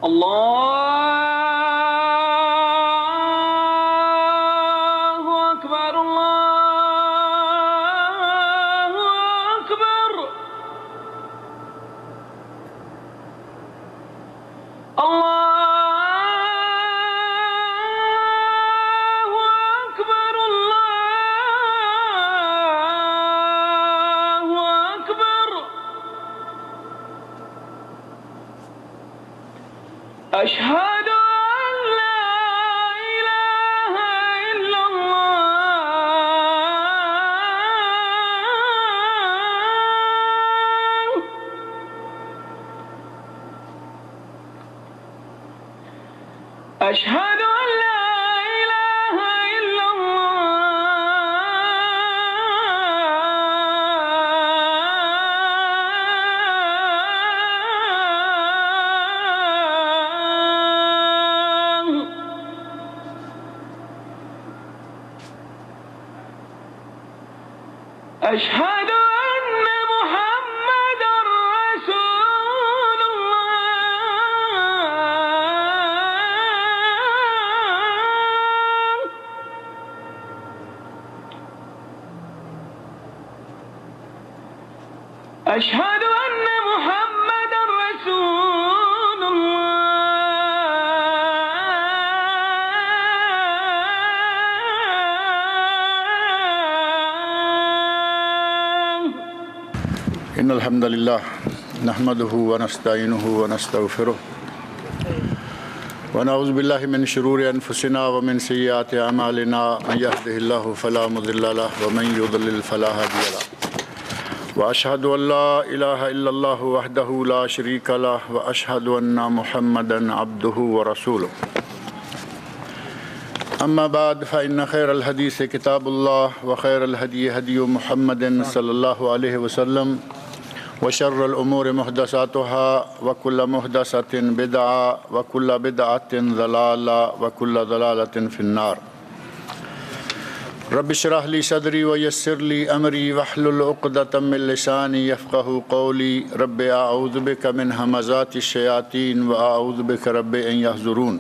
الله أكبر الله أكبر الله أكبر الله أكبر أشهد أن لا إله إلا الله أشهد أن لا إله إلا الله أشهد أن محمدا رسول الله أشهد أن محمدا رسول الله إن الحمد لله نحمده ونستعينه ونستغفره ونعوذ بالله من شرور أنفسنا ومن سيئات أعمالنا من يهده الله فلا مضل له ومن يضلل فلا هادي له وأشهد أن لا إله إلا الله وحده لا شريك له وأشهد أن محمدا عبده ورسوله أما بعد فإن خير الحديث كتاب الله وخير الهدي هدي محمد صلى الله عليه وسلم وشر الأمور محدثاتها وكل محدثة بدعة وكل بدعة ضلالة وكل ضلالة في النار رب اشرح لي صدري ويسر لي أمري واحلل عقدة من لساني يفقهوا قولي رب أعوذ بك من همزات الشياطين وأعوذ بك رب أن يحضرون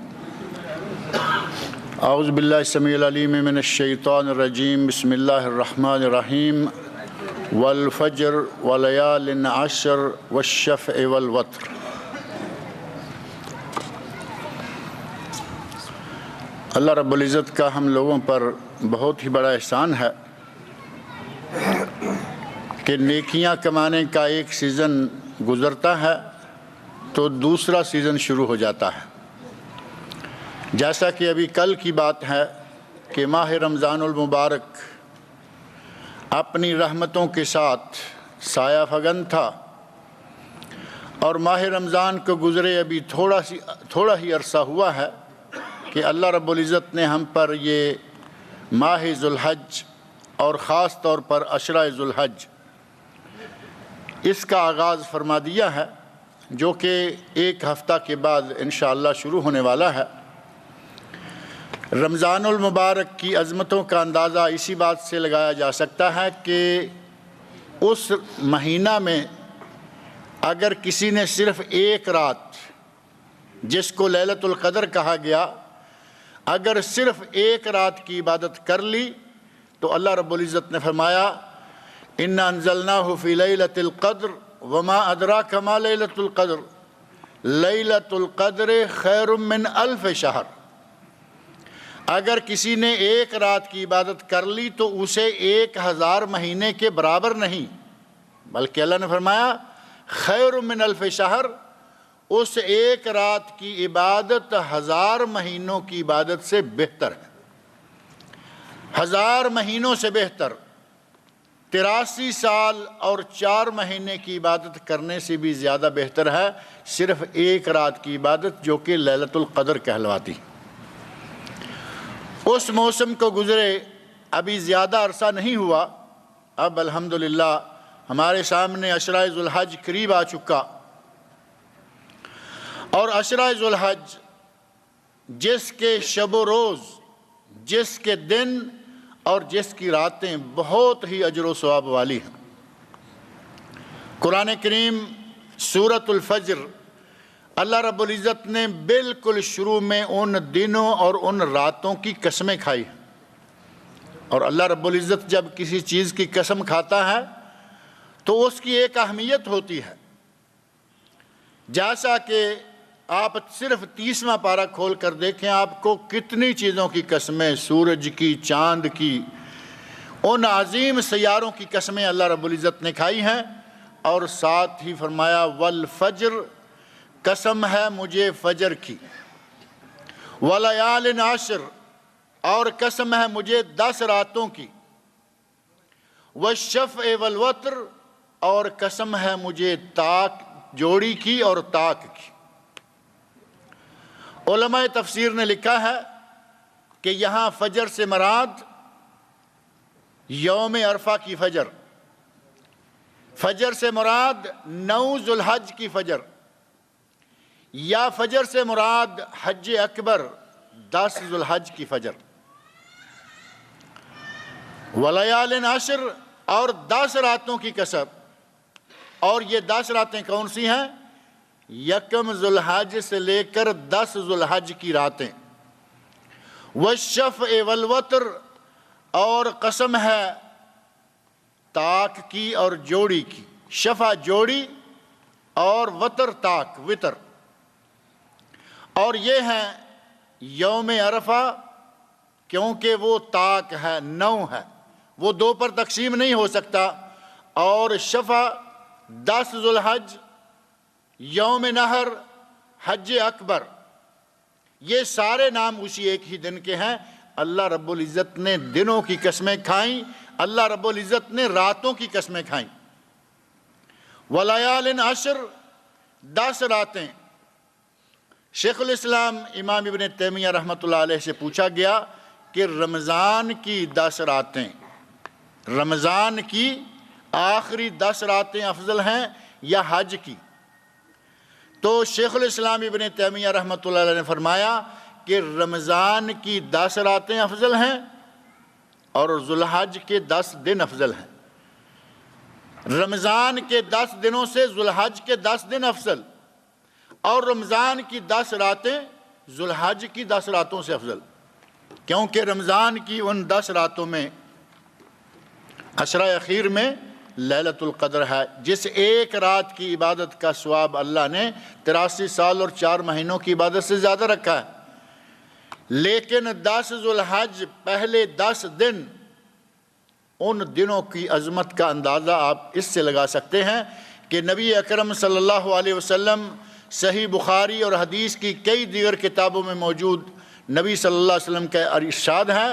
أعوذ بالله السميع العليم من الشيطان الرجيم بسم الله الرحمن الرحيم والفجر وليال عشر والشفع والوتر اللہ رب العزت کا ہم لوگوں پر بہت ہی بڑا احسان ہے کہ نیکیاں کمانے کا ایک سیزن گزرتا ہے تو دوسرا سیزن شروع ہو جاتا ہے. جیسا کہ ابھی کل کی بات ہے کہ ماہ رمضان المبارک اپنی رحمتوں کے ساتھ سایہ فگن تھا اور ماہ رمضان کو گزرے ابھی تھوڑا ہی عرصہ ہوا ہے کہ اللہ رب العزت نے ہم پر یہ ماہ ذوالحج اور خاص طور پر عشرہ ذوالحج اس کا آغاز فرما دیا ہے جو کہ ایک ہفتہ کے بعد انشاءاللہ شروع ہونے والا ہے. رمضان المبارک کی عظمتوں کا اندازہ اسی بات سے لگایا جا سکتا ہے کہ اس مہینہ میں اگر کسی نے صرف ایک رات جس کو لیلۃ القدر کہا گیا اگر صرف ایک رات کی عبادت کر لی تو اللہ رب العزت نے فرمایا اِنَّا أَنزَلْنَاهُ فِي لَيْلَةِ الْقَدْرِ وَمَا أَدْرَاكَ مَا لَيْلَةُ الْقَدْرِ لَيْلَةُ الْقَدْرِ خَيْرٌ مِّنْ أَلْفِ شَهْرٍ. اگر کسی نے ایک رات کی عبادت کر لی تو اسے 1000 مہینے کے برابر نہیں بلکہ اللہ نے فرمایا خیر من الف شہر، اس ایک رات کی عبادت 1000 مہینوں کی عبادت سے بہتر ہے. 1000 مہینوں سے بہتر. 83 سال اور 4 مہینے کی عبادت کرنے سے بھی زیادہ بہتر ہے صرف ایک رات کی عبادت جو کہ لیلۃ القدر کہلواتی. اس موسم کو گزرے ابھی زیادہ عرصہ نہیں ہوا، اب الحمدللہ ہمارے سامنے عشرہ ذوالحج قریب آ چکا. اور عشرہ ذوالحج جس کے شب و روز، جس کے دن اور جس کی راتیں بہت ہی اجر و ثواب والی ہیں. قرآن کریم سورۃ الفجر اللہ رب العزت نے بالکل شروع میں ان دنوں اور ان راتوں کی قسمیں کھائی، اور اللہ رب العزت جب کسی چیز کی قسم کھاتا ہے تو اس کی ایک اہمیت ہوتی ہے، جیسا کہ آپ صرف 30واں پارہ کھول کر دیکھیں، آپ کو کتنی چیزوں کی قسمیں، سورج کی، چاند کی، ان عظیم سیاروں کی قسمیں اللہ رب العزت نے کھائی ہیں، اور ساتھ ہی فرمایا والفجر، قسم ہے مجھے فجر کی، ولیال عشر، اور قسم ہے مجھے 10 راتوں کی، والشفع والوتر، اور قسم ہے مجھے طاق جوڑی کی اور طاق کی۔ علماء تفسیر نے لکھا ہے کہ یہاں فجر سے مراد یوم عرفہ کی فجر، فجر سے مراد 9 ذو الحج کی فجر، یا فجر سے مراد حج اکبر 10 ذو الحج کی فجر، ولیال عشر، اور 10 راتوں کی قسم، اور یہ 10 راتیں کون سی ہیں؟ 1 ذو الحج سے لے کر 10 ذو الحج کی راتیں، والشفع والوتر، اور قسم ہے طاق کی اور جوڑی کی، شفع جوڑی اور وتر طاق وتر، اور یہ ہیں یوم عرفہ، کیونکہ وہ طاق ہے، 9 ہے، وہ 2 پر تقسیم نہیں ہو سکتا، اور شفع 10 ذو الحج، یوم نحر، حج اکبر، یہ سارے نام اسی ایک ہی دن کے ہیں۔ اللہ رب العزت نے دنوں کی قسمیں کھائیں، اللہ رب العزت نے راتوں کی قسمیں کھائیں۔ ولیال عشر، 10 راتیں۔ شیخ الاسلام امام ابن تیمیہ رحمۃ اللہ علیہ سے پوچھا گیا کہ رمضان کی 10 راتیں، رمضان کی آخری 10 راتیں افضل ہیں یا حج کی؟ تو شیخ الاسلام ابن تیمیہ رحمۃ اللہ علیہ نے فرمایا کہ رمضان کی 10 راتیں افضل ہیں اور ذو الحج کے 10 دن افضل ہیں۔ رمضان کے 10 دنوں سے ذو الحج کے 10 دن افضل، اور رمضان کی 10 راتیں ذو الحج کی 10 راتوں سے افضل، کیونکہ رمضان کی ان 10 راتوں میں عشرہ اخیر میں لیلۃ القدر ہے، جس ایک رات کی عبادت کا ثواب اللہ نے 83 سال اور 4 مہینوں کی عبادت سے زیادہ رکھا ہے۔ لیکن 10 ذو الحج، پہلے 10 دن، ان دنوں کی عظمت کا اندازہ آپ اس سے لگا سکتے ہیں کہ نبی اکرم صلی اللہ علیہ وسلم، صحیح بخاری اور حدیث کی کئی دیگر کتابوں میں موجود نبی صلی اللہ علیہ وسلم کا ارشاد ہے،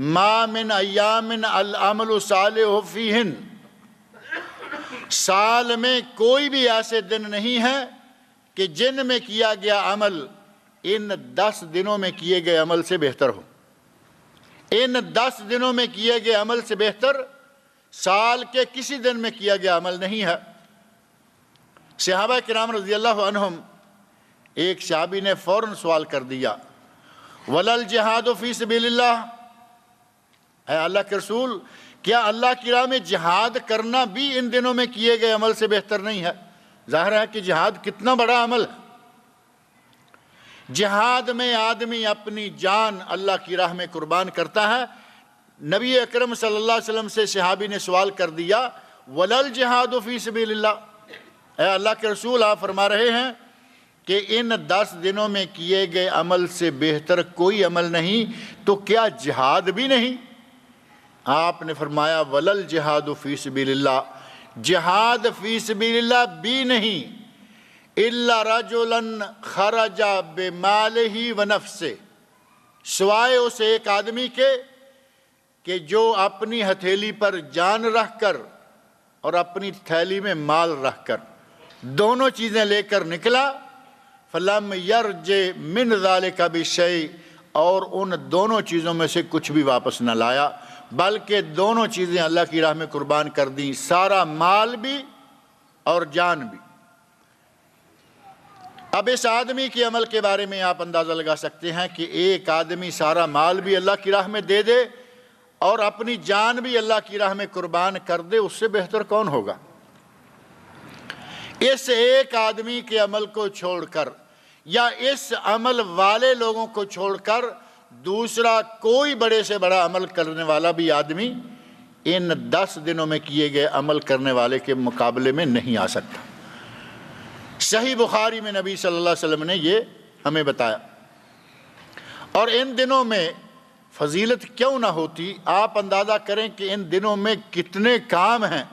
ما من ایام العمل صالح فیہن، سال میں کوئی بھی ایسے دن نہیں ہیں کہ جن میں کیا گیا عمل ان 10 دنوں میں کیے گئے عمل سے بہتر ہو۔ ان 10 دنوں میں کیے گئے عمل سے بہتر سال کے کسی دن میں کیا گیا عمل نہیں ہے۔ صحابہ کرام رضی اللہ عنہم، ایک صحابی نے فوراً سوال کر دیا، وَلَا الْجِهَادُ فِي سَبِيلِ اللَّهِ، اے اللہ کے رسول، کیا اللہ کی راہ میں جہاد کرنا بھی ان دنوں میں کیے گئے عمل سے بہتر نہیں ہے؟ ظاہر ہے کہ جہاد کتنا بڑا عمل ہے۔ جہاد میں آدمی اپنی جان اللہ کی راہ میں قربان کرتا ہے۔ نبی اکرم صلی اللہ علیہ وسلم سے صحابی نے سوال کر دیا، وَلَا الْجِهَادُ فِي سَبِيلِ اللَّهِ، اے اللہ کے رسول، آپ فرما رہے ہیں کہ ان 10 دنوں میں کیے گئے عمل سے بہتر کوئی عمل نہیں، تو کیا جہاد بھی نہیں؟ آپ نے فرمایا وَلَا الْجِهَادُ فِي سَبِيلِ اللَّهِ، جہاد فی سبیل اللہ بھی نہیں، إِلَّا رَجُلًا خَرَجَ بِمَالِهِ وَنَفْسِهِ، سوائے اس ایک آدمی کے کہ جو اپنی ہتھیلی پر جان رکھ کر اور اپنی تھیلی میں مال رکھ کر دونوں چیزیں لے کر نکلا، فَلَمْ يَرْجِ مِنْ ذَلِكَ بِشَيْءٍ، اور ان دونوں چیزوں میں سے کچھ بھی واپس نہ لایا، بلکہ دونوں چیزیں اللہ کی راہ میں قربان کر دیں، سارا مال بھی اور جان بھی۔ اب اس آدمی کے عمل کے بارے میں آپ اندازہ لگا سکتے ہیں کہ ایک آدمی سارا مال بھی اللہ کی راہ میں دے دے اور اپنی جان بھی اللہ کی راہ میں قربان کر دے، اس سے بہتر کون ہوگا؟ اس ایک آدمی کے عمل کو چھوڑ کر یا اس عمل والے لوگوں کو چھوڑ کر دوسرا کوئی بڑے سے بڑا عمل کرنے والا بھی آدمی ان 10 دنوں میں کیے گئے عمل کرنے والے کے مقابلے میں نہیں آ سکتا۔ صحیح بخاری میں نبی صلی اللہ علیہ وسلم نے یہ ہمیں بتایا۔ اور ان دنوں میں فضیلت کیوں نہ ہوتی؟ آپ اندازہ کریں کہ ان دنوں میں کتنے کام ہیں،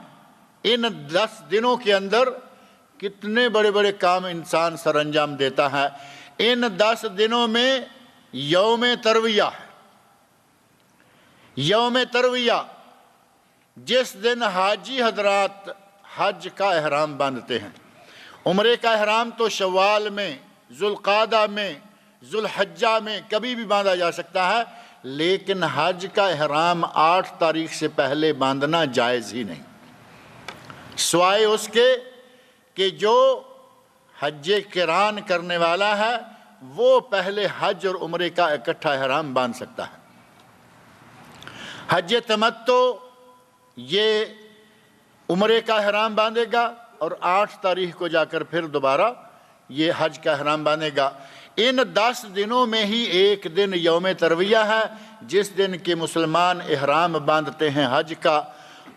ان 10 دنوں کے اندر کتنے بڑے بڑے کام انسان سر انجام دیتا ہے۔ ان 10 دنوں میں یوم ترویہ ہے، یوم ترویہ جس دن حاجی حضرات حج کا احرام باندھتے ہیں۔ عمرے کا احرام تو شوال میں، ذوالقعدہ میں، ذوالحجہ میں کبھی بھی باندھا جا سکتا ہے، لیکن حج کا احرام 8 تاریخ سے پہلے باندھنا جائز ہی نہیں، سوائے اس کے کہ جو حج قران کرنے والا ہے وہ پہلے حج اور عمرے کا اکٹھا احرام باندھ سکتا ہے۔ حج تمتع یہ عمرے کا احرام باندھے گا اور 8 تاریخ کو جا کر پھر دوبارہ یہ حج کا احرام باندھے گا۔ ان 10 دنوں میں ہی ایک دن یوم ترویہ ہے جس دن کے مسلمان احرام باندھتے ہیں حج کا،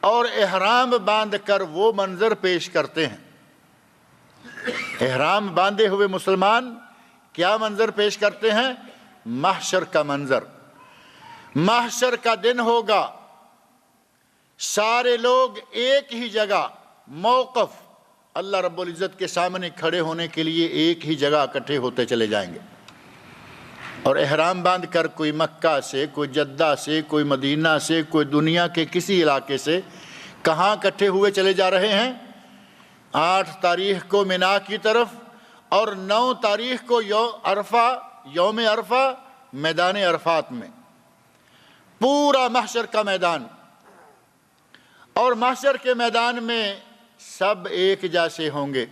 اور احرام باندھ کر وہ منظر پیش کرتے ہیں۔ احرام باندھے ہوئے مسلمان کیا منظر پیش کرتے ہیں؟ محشر کا منظر۔ محشر کا دن ہوگا، سارے لوگ ایک ہی جگہ موقف اللہ رب العزت کے سامنے کھڑے ہونے کے لیے ایک ہی جگہ اکٹھے ہوتے چلے جائیں گے، اور احرام باندھ کر کوئی مکہ سے، کوئی جدہ سے، کوئی مدینہ سے، کوئی دنیا کے کسی علاقے سے کہاں اکٹھے ہوئے چلے جا رہے ہیں؟ 8 تاریخ کو منا کی طرف اور 9 تاریخ کو یوم عرفہ میدان عرفات میں، پورا محشر کا میدان۔ اور محشر کے میدان میں سب ایک جیسے ہوں گے۔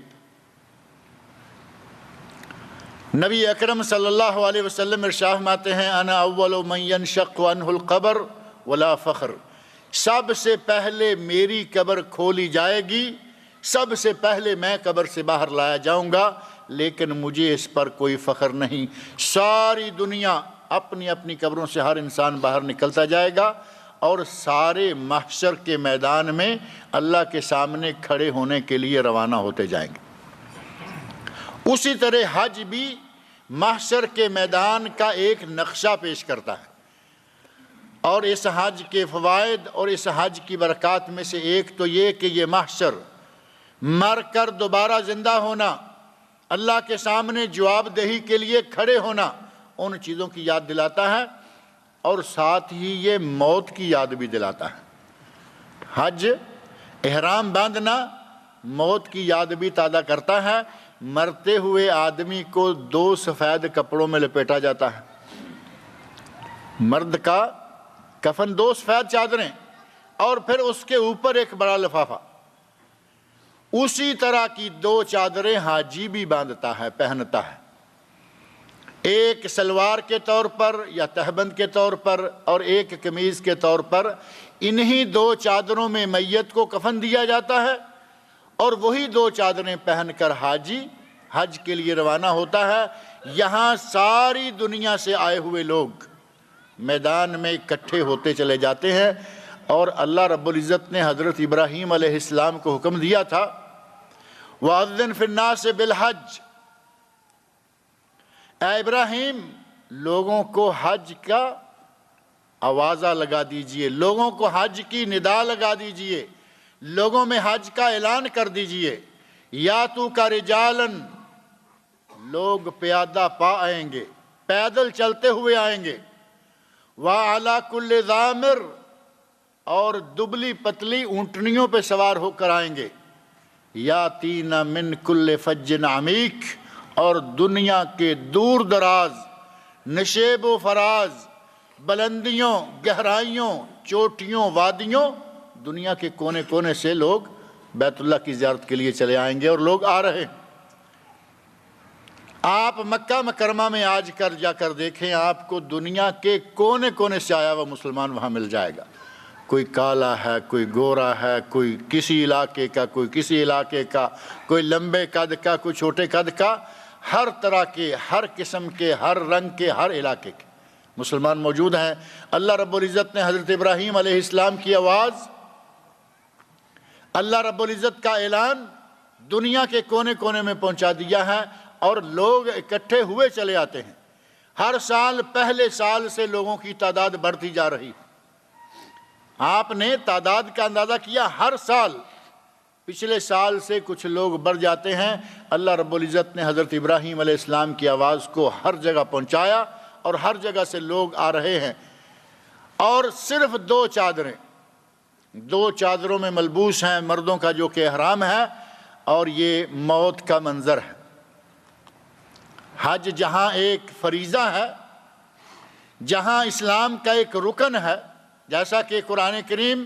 نبی اکرم صلی اللہ علیہ وسلم ارشاد فرماتے ہیں انا اول من ينشق عنہ القبر ولا فخر، سب سے پہلے میری قبر کھولی جائے گی، سب سے پہلے میں قبر سے باہر لایا جاؤں گا، لیکن مجھے اس پر کوئی فخر نہیں۔ ساری دنیا اپنی اپنی قبروں سے ہر انسان باہر نکلتا جائے گا اور سارے محشر کے میدان میں اللہ کے سامنے کھڑے ہونے کے لیے روانہ ہوتے جائیں گے۔ اسی طرح حج بھی محشر کے میدان کا ایک نقشہ پیش کرتا ہے، اور اس حج کے فوائد اور اس حج کی برکات میں سے ایک تو یہ کہ یہ محشر مر کر دوبارہ زندہ ہونا، اللہ کے سامنے جواب دہی کے لیے کھڑے ہونا، ان چیزوں کی یاد دلاتا ہے، اور ساتھ ہی یہ موت کی یاد بھی دلاتا ہے۔ حج احرام باندھنا موت کی یاد بھی تازہ کرتا ہے۔ مرتے ہوئے آدمی کو 2 سفید کپڑوں میں لپیٹا جاتا ہے، مرد کا کفن 2 سفید چادریں اور پھر اس کے اوپر ایک بڑا لفافہ، اسی طرح کی 2 چادریں حاجی بھی باندھتا ہے، پہنتا ہے، ایک سلوار کے طور پر یا تہبند کے طور پر اور ایک قمیض کے طور پر۔ انہی 2 چادروں میں میت کو کفن دیا جاتا ہے اور وہی 2 چادریں پہن کر حاجی حج کے لیے روانہ ہوتا ہے۔ یہاں ساری دنیا سے آئے ہوئے لوگ میدان میں اکٹھے ہوتے چلے جاتے ہیں، اور اللہ رب العزت نے حضرت ابراہیم علیہ السلام کو حکم دیا تھا وَأَذِّنْ فِي النَّاسِ بِالْحَجِّ، اے ابراہیم لوگوں کو حج کا آوازہ لگا دیجئے، لوگوں کو حج کی ندا لگا دیجئے، لوگوں میں حج کا اعلان کر دیجئے۔ یا تو کا رجالن، لوگ پیادہ پا آئیں گے، پیدل چلتے ہوئے آئیں گے، وَعَلَى كُلِّ ضَامِرٍ، اور دبلی پتلی اونٹنیوں پہ سوار ہو کر آئیں گے، یاتین من کل فج عمیق، اور دنیا کے دور دراز، نشیب و فراز، بلندیوں، گہرائیوں، چوٹیوں، وادیوں، دنیا کے کونے کونے سے لوگ بیت اللہ کی زیارت کے لیے چلے آئیں گے، اور لوگ آ رہے ہیں۔ آپ مکہ مکرمہ میں آج جا کر دیکھیں، آپ کو دنیا کے کونے کونے سے آیا ہوا مسلمان وہاں مل جائے گا۔ کوئی کالا ہے، کوئی گورا ہے، کوئی کسی علاقے کا، کوئی کسی علاقے کا، کوئی لمبے قد کا، کوئی چھوٹے قد کا، ہر طرح کے، ہر قسم کے، ہر رنگ کے، ہر علاقے کے مسلمان موجود ہیں۔ اللہ رب العزت نے حضرت ابراہیم علیہ السلام کی آواز، اللہ رب العزت کا اعلان دنیا کے کونے کونے میں پہنچا دیا ہے، اور لوگ اکٹھے ہوئے چلے آتے ہیں۔ ہر سال پہلے سال سے لوگوں کی تعداد بڑھتی جا رہی ہے۔ آپ نے تعداد کا اندازہ کیا، ہر سال پچھلے سال سے کچھ لوگ بڑھ جاتے ہیں۔ اللہ رب العزت نے حضرت ابراہیم علیہ السلام کی آواز کو ہر جگہ پہنچایا، اور ہر جگہ سے لوگ آ رہے ہیں، اور صرف دو چادروں میں ملبوس ہیں، مردوں کا جو کہ احرام ہے، اور یہ موت کا منظر ہے۔ حج جہاں ایک فریضہ ہے، جہاں اسلام کا ایک رکن ہے، جیسا کہ قرآن کریم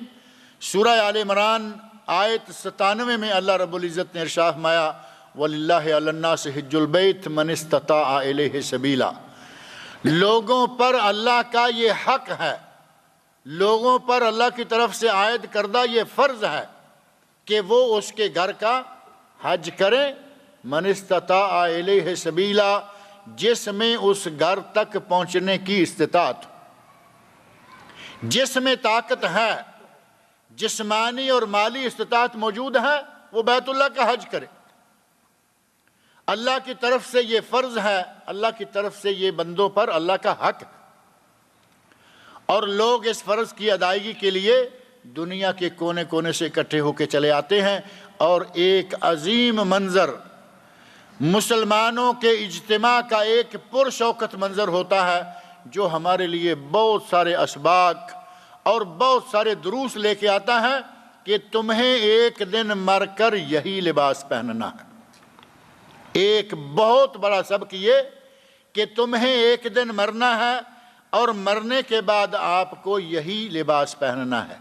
سورہ آل عمران آیت 97 میں اللہ رب العزت نے ارشاد فرمایا وَلِلَّهِ عَلَى النَّاسِ حِجُّ الْبَيْتِ مَنِ اسْتَطَاعَ إِلَيْهِ سَبِيلًا، لوگوں پر اللہ کا یہ حق ہے، لوگوں پر اللہ کی طرف سے عائد کردہ یہ فرض ہے کہ وہ اس کے گھر کا حج کریں، من استطاع الیہ سبیلا، جس میں اس گھر تک پہنچنے کی استطاعت، جس میں طاقت ہے، جسمانی اور مالی استطاعت موجود ہے، وہ بیت اللہ کا حج کرے۔ اللہ کی طرف سے یہ فرض ہے، اللہ کی طرف سے یہ بندوں پر اللہ کا حق ہے، اور لوگ اس فرض کی ادائیگی کے لیے دنیا کے کونے کونے سے اکٹھے ہو کے چلے آتے ہیں، اور ایک عظیم منظر، مسلمانوں کے اجتماع کا ایک پرشوکت منظر ہوتا ہے، جو ہمارے لیے بہت سارے اسباق اور بہت سارے دروس لے کے آتا ہے کہ تمہیں ایک دن مر کر یہی لباس پہننا ہے۔ ایک بہت بڑا سبق یہ کہ تمہیں ایک دن مرنا ہے، اور مرنے کے بعد آپ کو یہی لباس پہننا ہے۔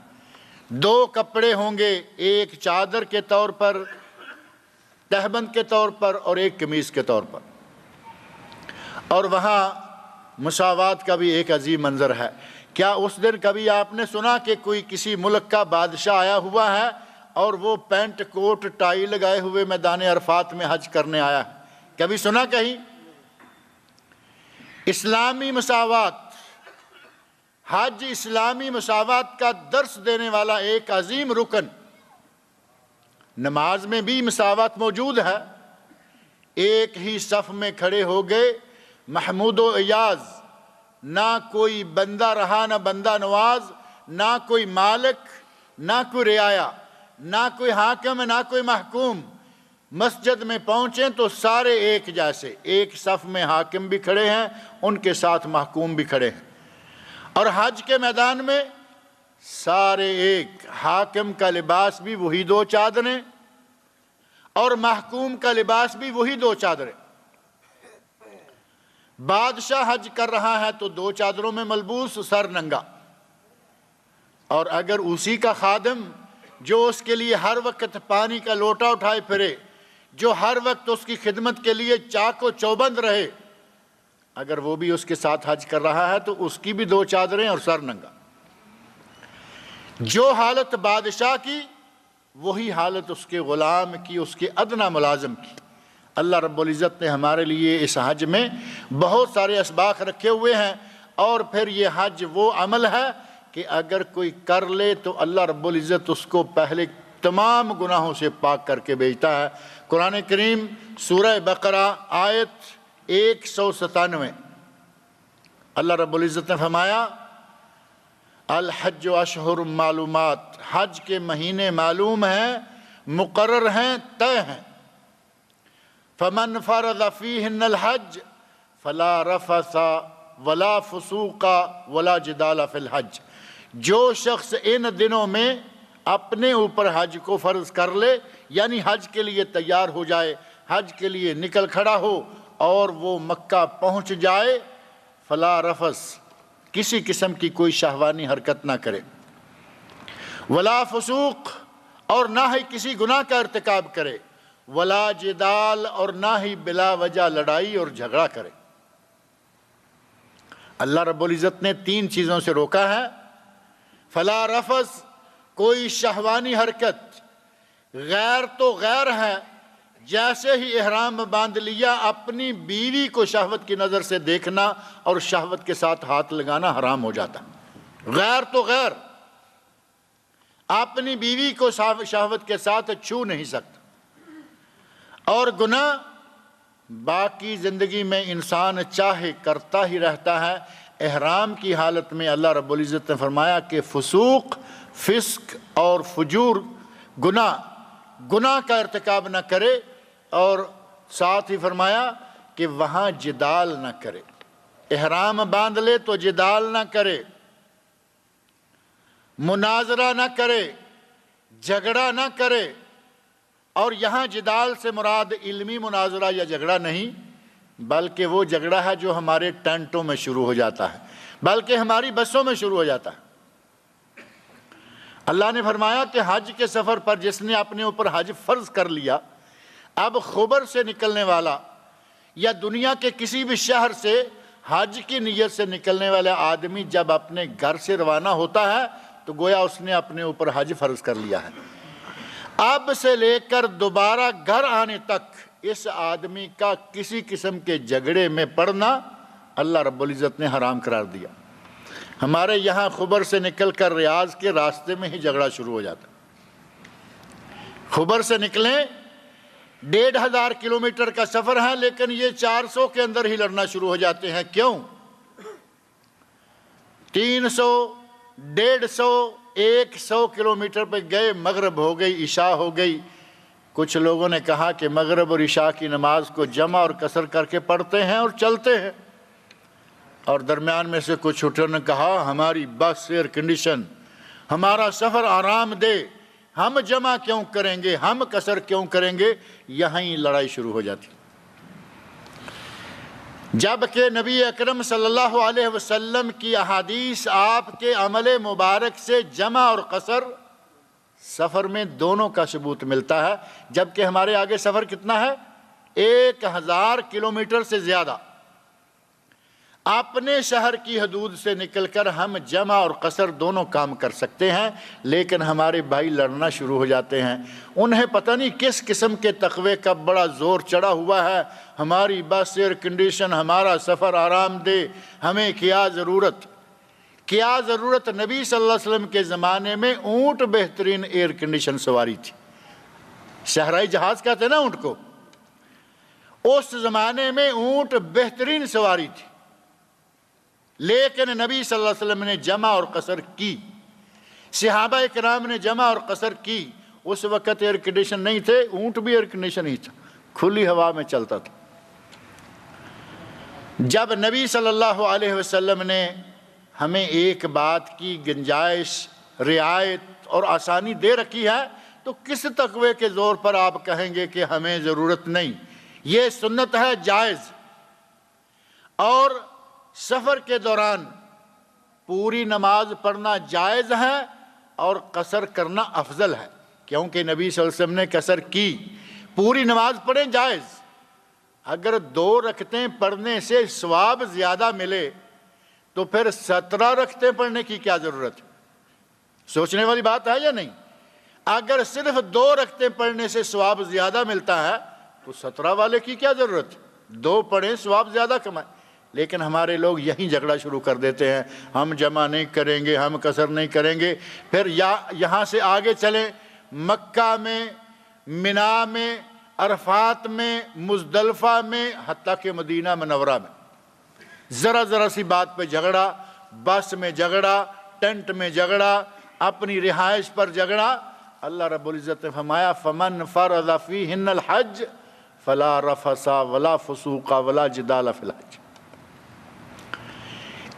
دو کپڑے ہوں گے، ایک چادر کے طور پر، تہبند کے طور پر، اور ایک قمیص کے طور پر، اور وہاں مساوات کا بھی ایک عظیم منظر ہے۔ کیا اس دن کبھی آپ نے سنا کہ کوئی کسی ملک کا بادشاہ آیا ہوا ہے اور وہ پینٹ کوٹ ٹائی لگائے ہوئے میدان عرفات میں حج کرنے آیا ہے؟ کبھی سنا کہیں؟ اسلامی مساوات، حج اسلامی مساوات کا درس دینے والا ایک عظیم رکن۔ نماز میں بھی مساوات موجود ہے، ایک ہی صف میں کھڑے ہو گئے، محمود و ایاز، نہ کوئی بندہ رہا نہ بندہ نواز، نہ کوئی مالک نہ کوئی رعایا، نہ کوئی حاکم نہ کوئی محکوم۔ مسجد میں پہنچیں تو سارے ایک جیسے، ایک صف میں حاکم بھی کھڑے ہیں، ان کے ساتھ محکوم بھی کھڑے ہیں، اور حج کے میدان میں سارے ایک، حاکم کا لباس بھی وہی دو چادریں، اور محکوم کا لباس بھی وہی دو چادریں۔ بادشاہ حج کر رہا ہے تو دو چادروں میں ملبوس، سر ننگا، اور اگر اسی کا خادم جو اس کے لیے ہر وقت پانی کا لوٹا اٹھائے پھرے، جو ہر وقت اس کی خدمت کے لیے چاق و چوبند رہے، اگر وہ بھی اس کے ساتھ حج کر رہا ہے تو اس کی بھی دو چادریں اور سر ننگا۔ جو حالت بادشاہ کی وہی حالت اس کے غلام کی، اس کے ادنیٰ ملازم کی۔ اللہ رب العزت نے ہمارے لیے اس حج میں بہت سارے اسباق رکھے ہوئے ہیں، اور پھر یہ حج وہ عمل ہے کہ اگر کوئی کر لے تو اللہ رب العزت اس کو پہلے تمام گناہوں سے پاک کر کے بھیجتا ہے۔ قرآن کریم سورہ بقرہ آیت 197، اللہ رب العزت نے فرمایا الحج اشہر معلومات، حج کے مہینے معلوم ہیں، مقرر ہیں، طے ہیں۔ فمن فرض فیہن الحج فلا رفث ولا فسوق ولا جدال فی الحج، جو شخص ان دنوں میں اپنے اوپر حج کو فرض کر لے، یعنی حج کے لیے تیار ہو جائے، حج کے لیے نکل کھڑا ہو اور وہ مکہ پہنچ جائے، فلا رفث، کسی قسم کی کوئی شہوانی حرکت نہ کرے، ولا فسوق، اور نہ ہی کسی گناہ کا ارتکاب کرے، ولا جدال، اور نہ ہی بلا وجہ لڑائی اور جھگڑا کرے۔ اللہ رب العزت نے 3 چیزوں سے روکا ہے۔ فلا رفث، کوئی شہوانی حرکت، غیر تو غیر ہے، جیسے ہی احرام باندھ لیا اپنی بیوی کو شہوت کی نظر سے دیکھنا اور شہوت کے ساتھ ہاتھ لگانا حرام ہو جاتا۔ غیر تو غیر، اپنی بیوی کو شہوت کے ساتھ چھو نہیں سکتا۔ اور گناہ باقی زندگی میں انسان چاہے کرتا ہی رہتا ہے، احرام کی حالت میں اللہ رب العزت نے فرمایا کہ فسوق، فسق اور فجور، گناہ کا ارتکاب نہ کرے، اور ساتھ ہی فرمایا کہ وہاں جدال نہ کرے۔ احرام باندھ لے تو جدال نہ کرے، مناظرہ نہ کرے، جھگڑا نہ کرے۔ اور یہاں جدال سے مراد علمی مناظرہ یا جھگڑا نہیں، بلکہ وہ جھگڑا ہے جو ہمارے ٹینٹوں میں شروع ہو جاتا ہے، بلکہ ہماری بسوں میں شروع ہو جاتا ہے۔ اللہ نے فرمایا کہ حج کے سفر پر جس نے اپنے اوپر حج فرض کر لیا، اب خبر سے نکلنے والا یا دنیا کے کسی بھی شہر سے حج کی نیت سے نکلنے والا آدمی جب اپنے گھر سے روانہ ہوتا ہے تو گویا اس نے اپنے اوپر حج فرض کر لیا ہے۔ اب سے لے کر دوبارہ گھر آنے تک اس آدمی کا کسی قسم کے جھگڑے میں پڑنا اللہ رب العزت نے حرام قرار دیا۔ ہمارے یہاں خبر سے نکل کر ریاض کے راستے میں ہی جھگڑا شروع ہو جاتا۔ خبر سے نکلیں 1500 کلومیٹر کا سفر ہے، لیکن یہ 400 کے اندر ہی لڑنا شروع ہو جاتے ہیں۔ کیوں؟ 300، 150، 100 کلومیٹر پہ گئے، مغرب ہو گئی، عشاء ہو گئی۔ کچھ لوگوں نے کہا کہ مغرب اور عشاء کی نماز کو جمع اور قصر کر کے پڑھتے ہیں اور چلتے ہیں، اور درمیان میں سے کچھ اٹھوں نے کہا ہماری بس ایئر کنڈیشن، ہمارا سفر آرام دہ، ہم جمع کیوں کریں گے، ہم قصر کیوں کریں گے۔ یہاں ہی لڑائی شروع ہو جاتی۔ جبکہ نبی اکرم صلی اللہ علیہ وسلم کی احادیث آپ کے عمل مبارک سے جمع اور قصر سفر میں دونوں کا ثبوت ملتا ہے، جبکہ ہمارے آگے سفر کتنا ہے؟ 1000 کلومیٹر سے زیادہ۔ اپنے شہر کی حدود سے نکل کر ہم جمع اور قصر دونوں کام کر سکتے ہیں، لیکن ہمارے بھائی لڑنا شروع ہو جاتے ہیں۔ انہیں پتہ نہیں کس قسم کے تقوی کا بڑا زور چڑھا ہوا ہے، ہماری بس ایئر کنڈیشن، ہمارا سفر آرام دہ، ہمیں کیا ضرورت۔ نبی صلی اللہ علیہ وسلم کے زمانے میں اونٹ بہترین ایئر کنڈیشن سواری تھی، صحرائی جہاز کہتے ہیں نا اونٹ کو، اس زمانے میں اونٹ بہترین سواری تھی، لیکن نبی صلی اللہ علیہ وسلم نے جمع اور قصر کی، صحابہ کرام نے جمع اور قصر کی۔ اس وقت ایئر کنڈیشن نہیں تھے، اونٹ بھی ایئر کنڈیشن ہی تھا، کھلی ہوا میں چلتا تھا۔ جب نبی صلی اللہ علیہ وسلم نے ہمیں ایک بات کی گنجائش، رعایت اور آسانی دے رکھی ہے، تو کس تقوی کے زور پر آپ کہیں گے کہ ہمیں ضرورت نہیں؟ یہ سنت ہے، جائز۔ اور سفر کے دوران پوری نماز پڑھنا جائز ہے اور قصر کرنا افضل ہے، کیونکہ نبی صلی اللہ علیہ وسلم نے قصر کی۔ پوری نماز پڑھیں جائز، اگر 2 رکعتیں پڑھنے سے ثواب زیادہ ملے تو پھر 17 رکعتیں پڑھنے کی کیا ضرورت ہے؟ سوچنے والی بات ہے یا نہیں؟ اگر صرف 2 رکعتیں پڑھنے سے ثواب زیادہ ملتا ہے تو 17 والے کی کیا ضرورت ہے؟ 2 پڑھیں، ثواب زیادہ کمائیں۔ لیکن ہمارے لوگ یہیں جھگڑا شروع کر دیتے ہیں، ہم جمع نہیں کریں گے، ہم قصر نہیں کریں گے۔ پھر یہاں سے آگے چلیں، مکہ میں، منا میں، عرفات میں، مزدلفہ میں، حتیٰ کہ مدینہ منورہ میں ذرا سی بات پہ جھگڑا، بس میں جھگڑا، ٹینٹ میں جھگڑا، اپنی رہائش پر جھگڑا۔ اللہ رب العزت نے فرمایا فَمَنْ فَرَضَ فِيهِنَّ الْحَجَّ فَلَا رَفَثَ وَلَا فُسُوقَ وَلَا جِدَالَ فِي الْحَجِّ۔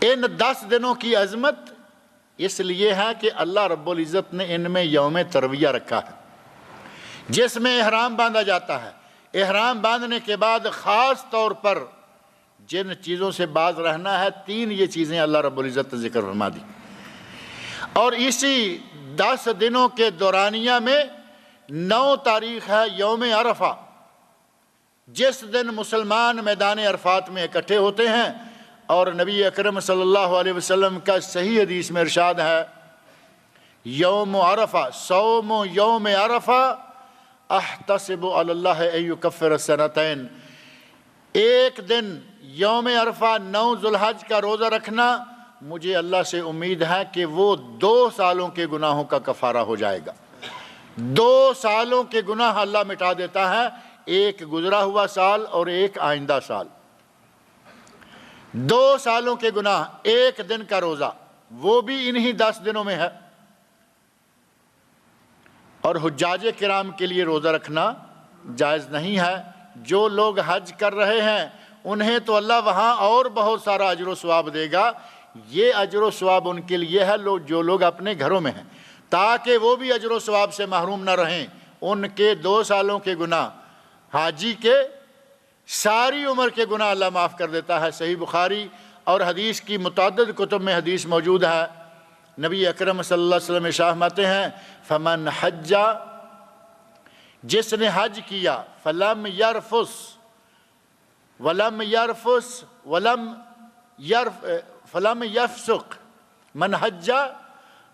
ان 10 دنوں کی عظمت اس لیے ہے کہ اللہ رب العزت نے ان میں یوم ترویہ رکھا ہے، جس میں احرام باندھا جاتا ہے۔ احرام باندھنے کے بعد خاص طور پر جن چیزوں سے باز رہنا ہے، 3 یہ چیزیں اللہ رب العزت نے ذکر فرما دی۔ اور اسی 10 دنوں کے دورانیہ میں 9 تاریخ ہے یوم عرفہ، جس دن مسلمان میدان عرفات میں اکٹھے ہوتے ہیں، اور نبی اکرم صلی اللہ علیہ وسلم کا صحیح حدیث میں ارشاد ہے یوم عرفہ، صوم یوم عرفہ احتسب علی اللہ ان یکفر السنتین، ایک دن یوم عرفہ 9 ذوالحج کا روزہ رکھنا مجھے اللہ سے امید ہے کہ وہ 2 سالوں کے گناہوں کا کفارہ ہو جائے گا۔ 2 سالوں کے گناہ اللہ مٹا دیتا ہے، ایک گزرا ہوا سال اور ایک آئندہ سال۔ 2 سالوں کے گناہ، ایک دن کا روزہ، وہ بھی انہی 10 دنوں میں ہے۔ اور حجاج کرام کے لیے روزہ رکھنا جائز نہیں ہے۔ جو لوگ حج کر رہے ہیں انہیں تو اللہ وہاں اور بہت سارا اجر و ثواب دے گا، یہ اجر و ثواب ان کے لیے ہے جو لوگ اپنے گھروں میں ہیں، تاکہ وہ بھی اجر و ثواب سے محروم نہ رہیں۔ ان کے 2 سالوں کے گناہ، حاجی کے ساری عمر کے گناہ اللہ معاف کر دیتا ہے۔ صحیح بخاری اور حدیث کی متعدد کتب میں حدیث موجود ہے، نبی اکرم صلی اللہ علیہ وسلم ارشاد فرماتے ہیں فمن حج، جس نے حج کیا، فلم یرفس ولم یرفس فلم یفسق، من حج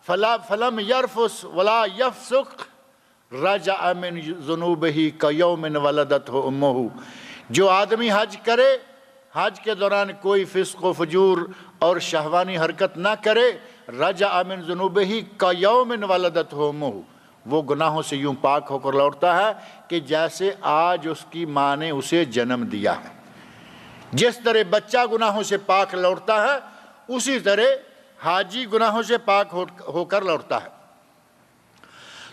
فلم یرفس ولا یفسق رجع من ذنوبہ کیوم ولدتہ امہ، جو آدمی حج کرے، حج کے دوران کوئی فسق و فجور اور شہوانی حرکت نہ کرے، رجع من ذنوبہ کیوم ولدتہ امہ، وہ گناہوں سے یوں پاک ہو کر لوٹتا ہے کہ جیسے آج اس کی ماں نے اسے جنم دیا ہے۔ جس طرح بچہ گناہوں سے پاک لوٹتا ہے، اسی طرح حاجی گناہوں سے پاک ہو کر لوٹتا ہے۔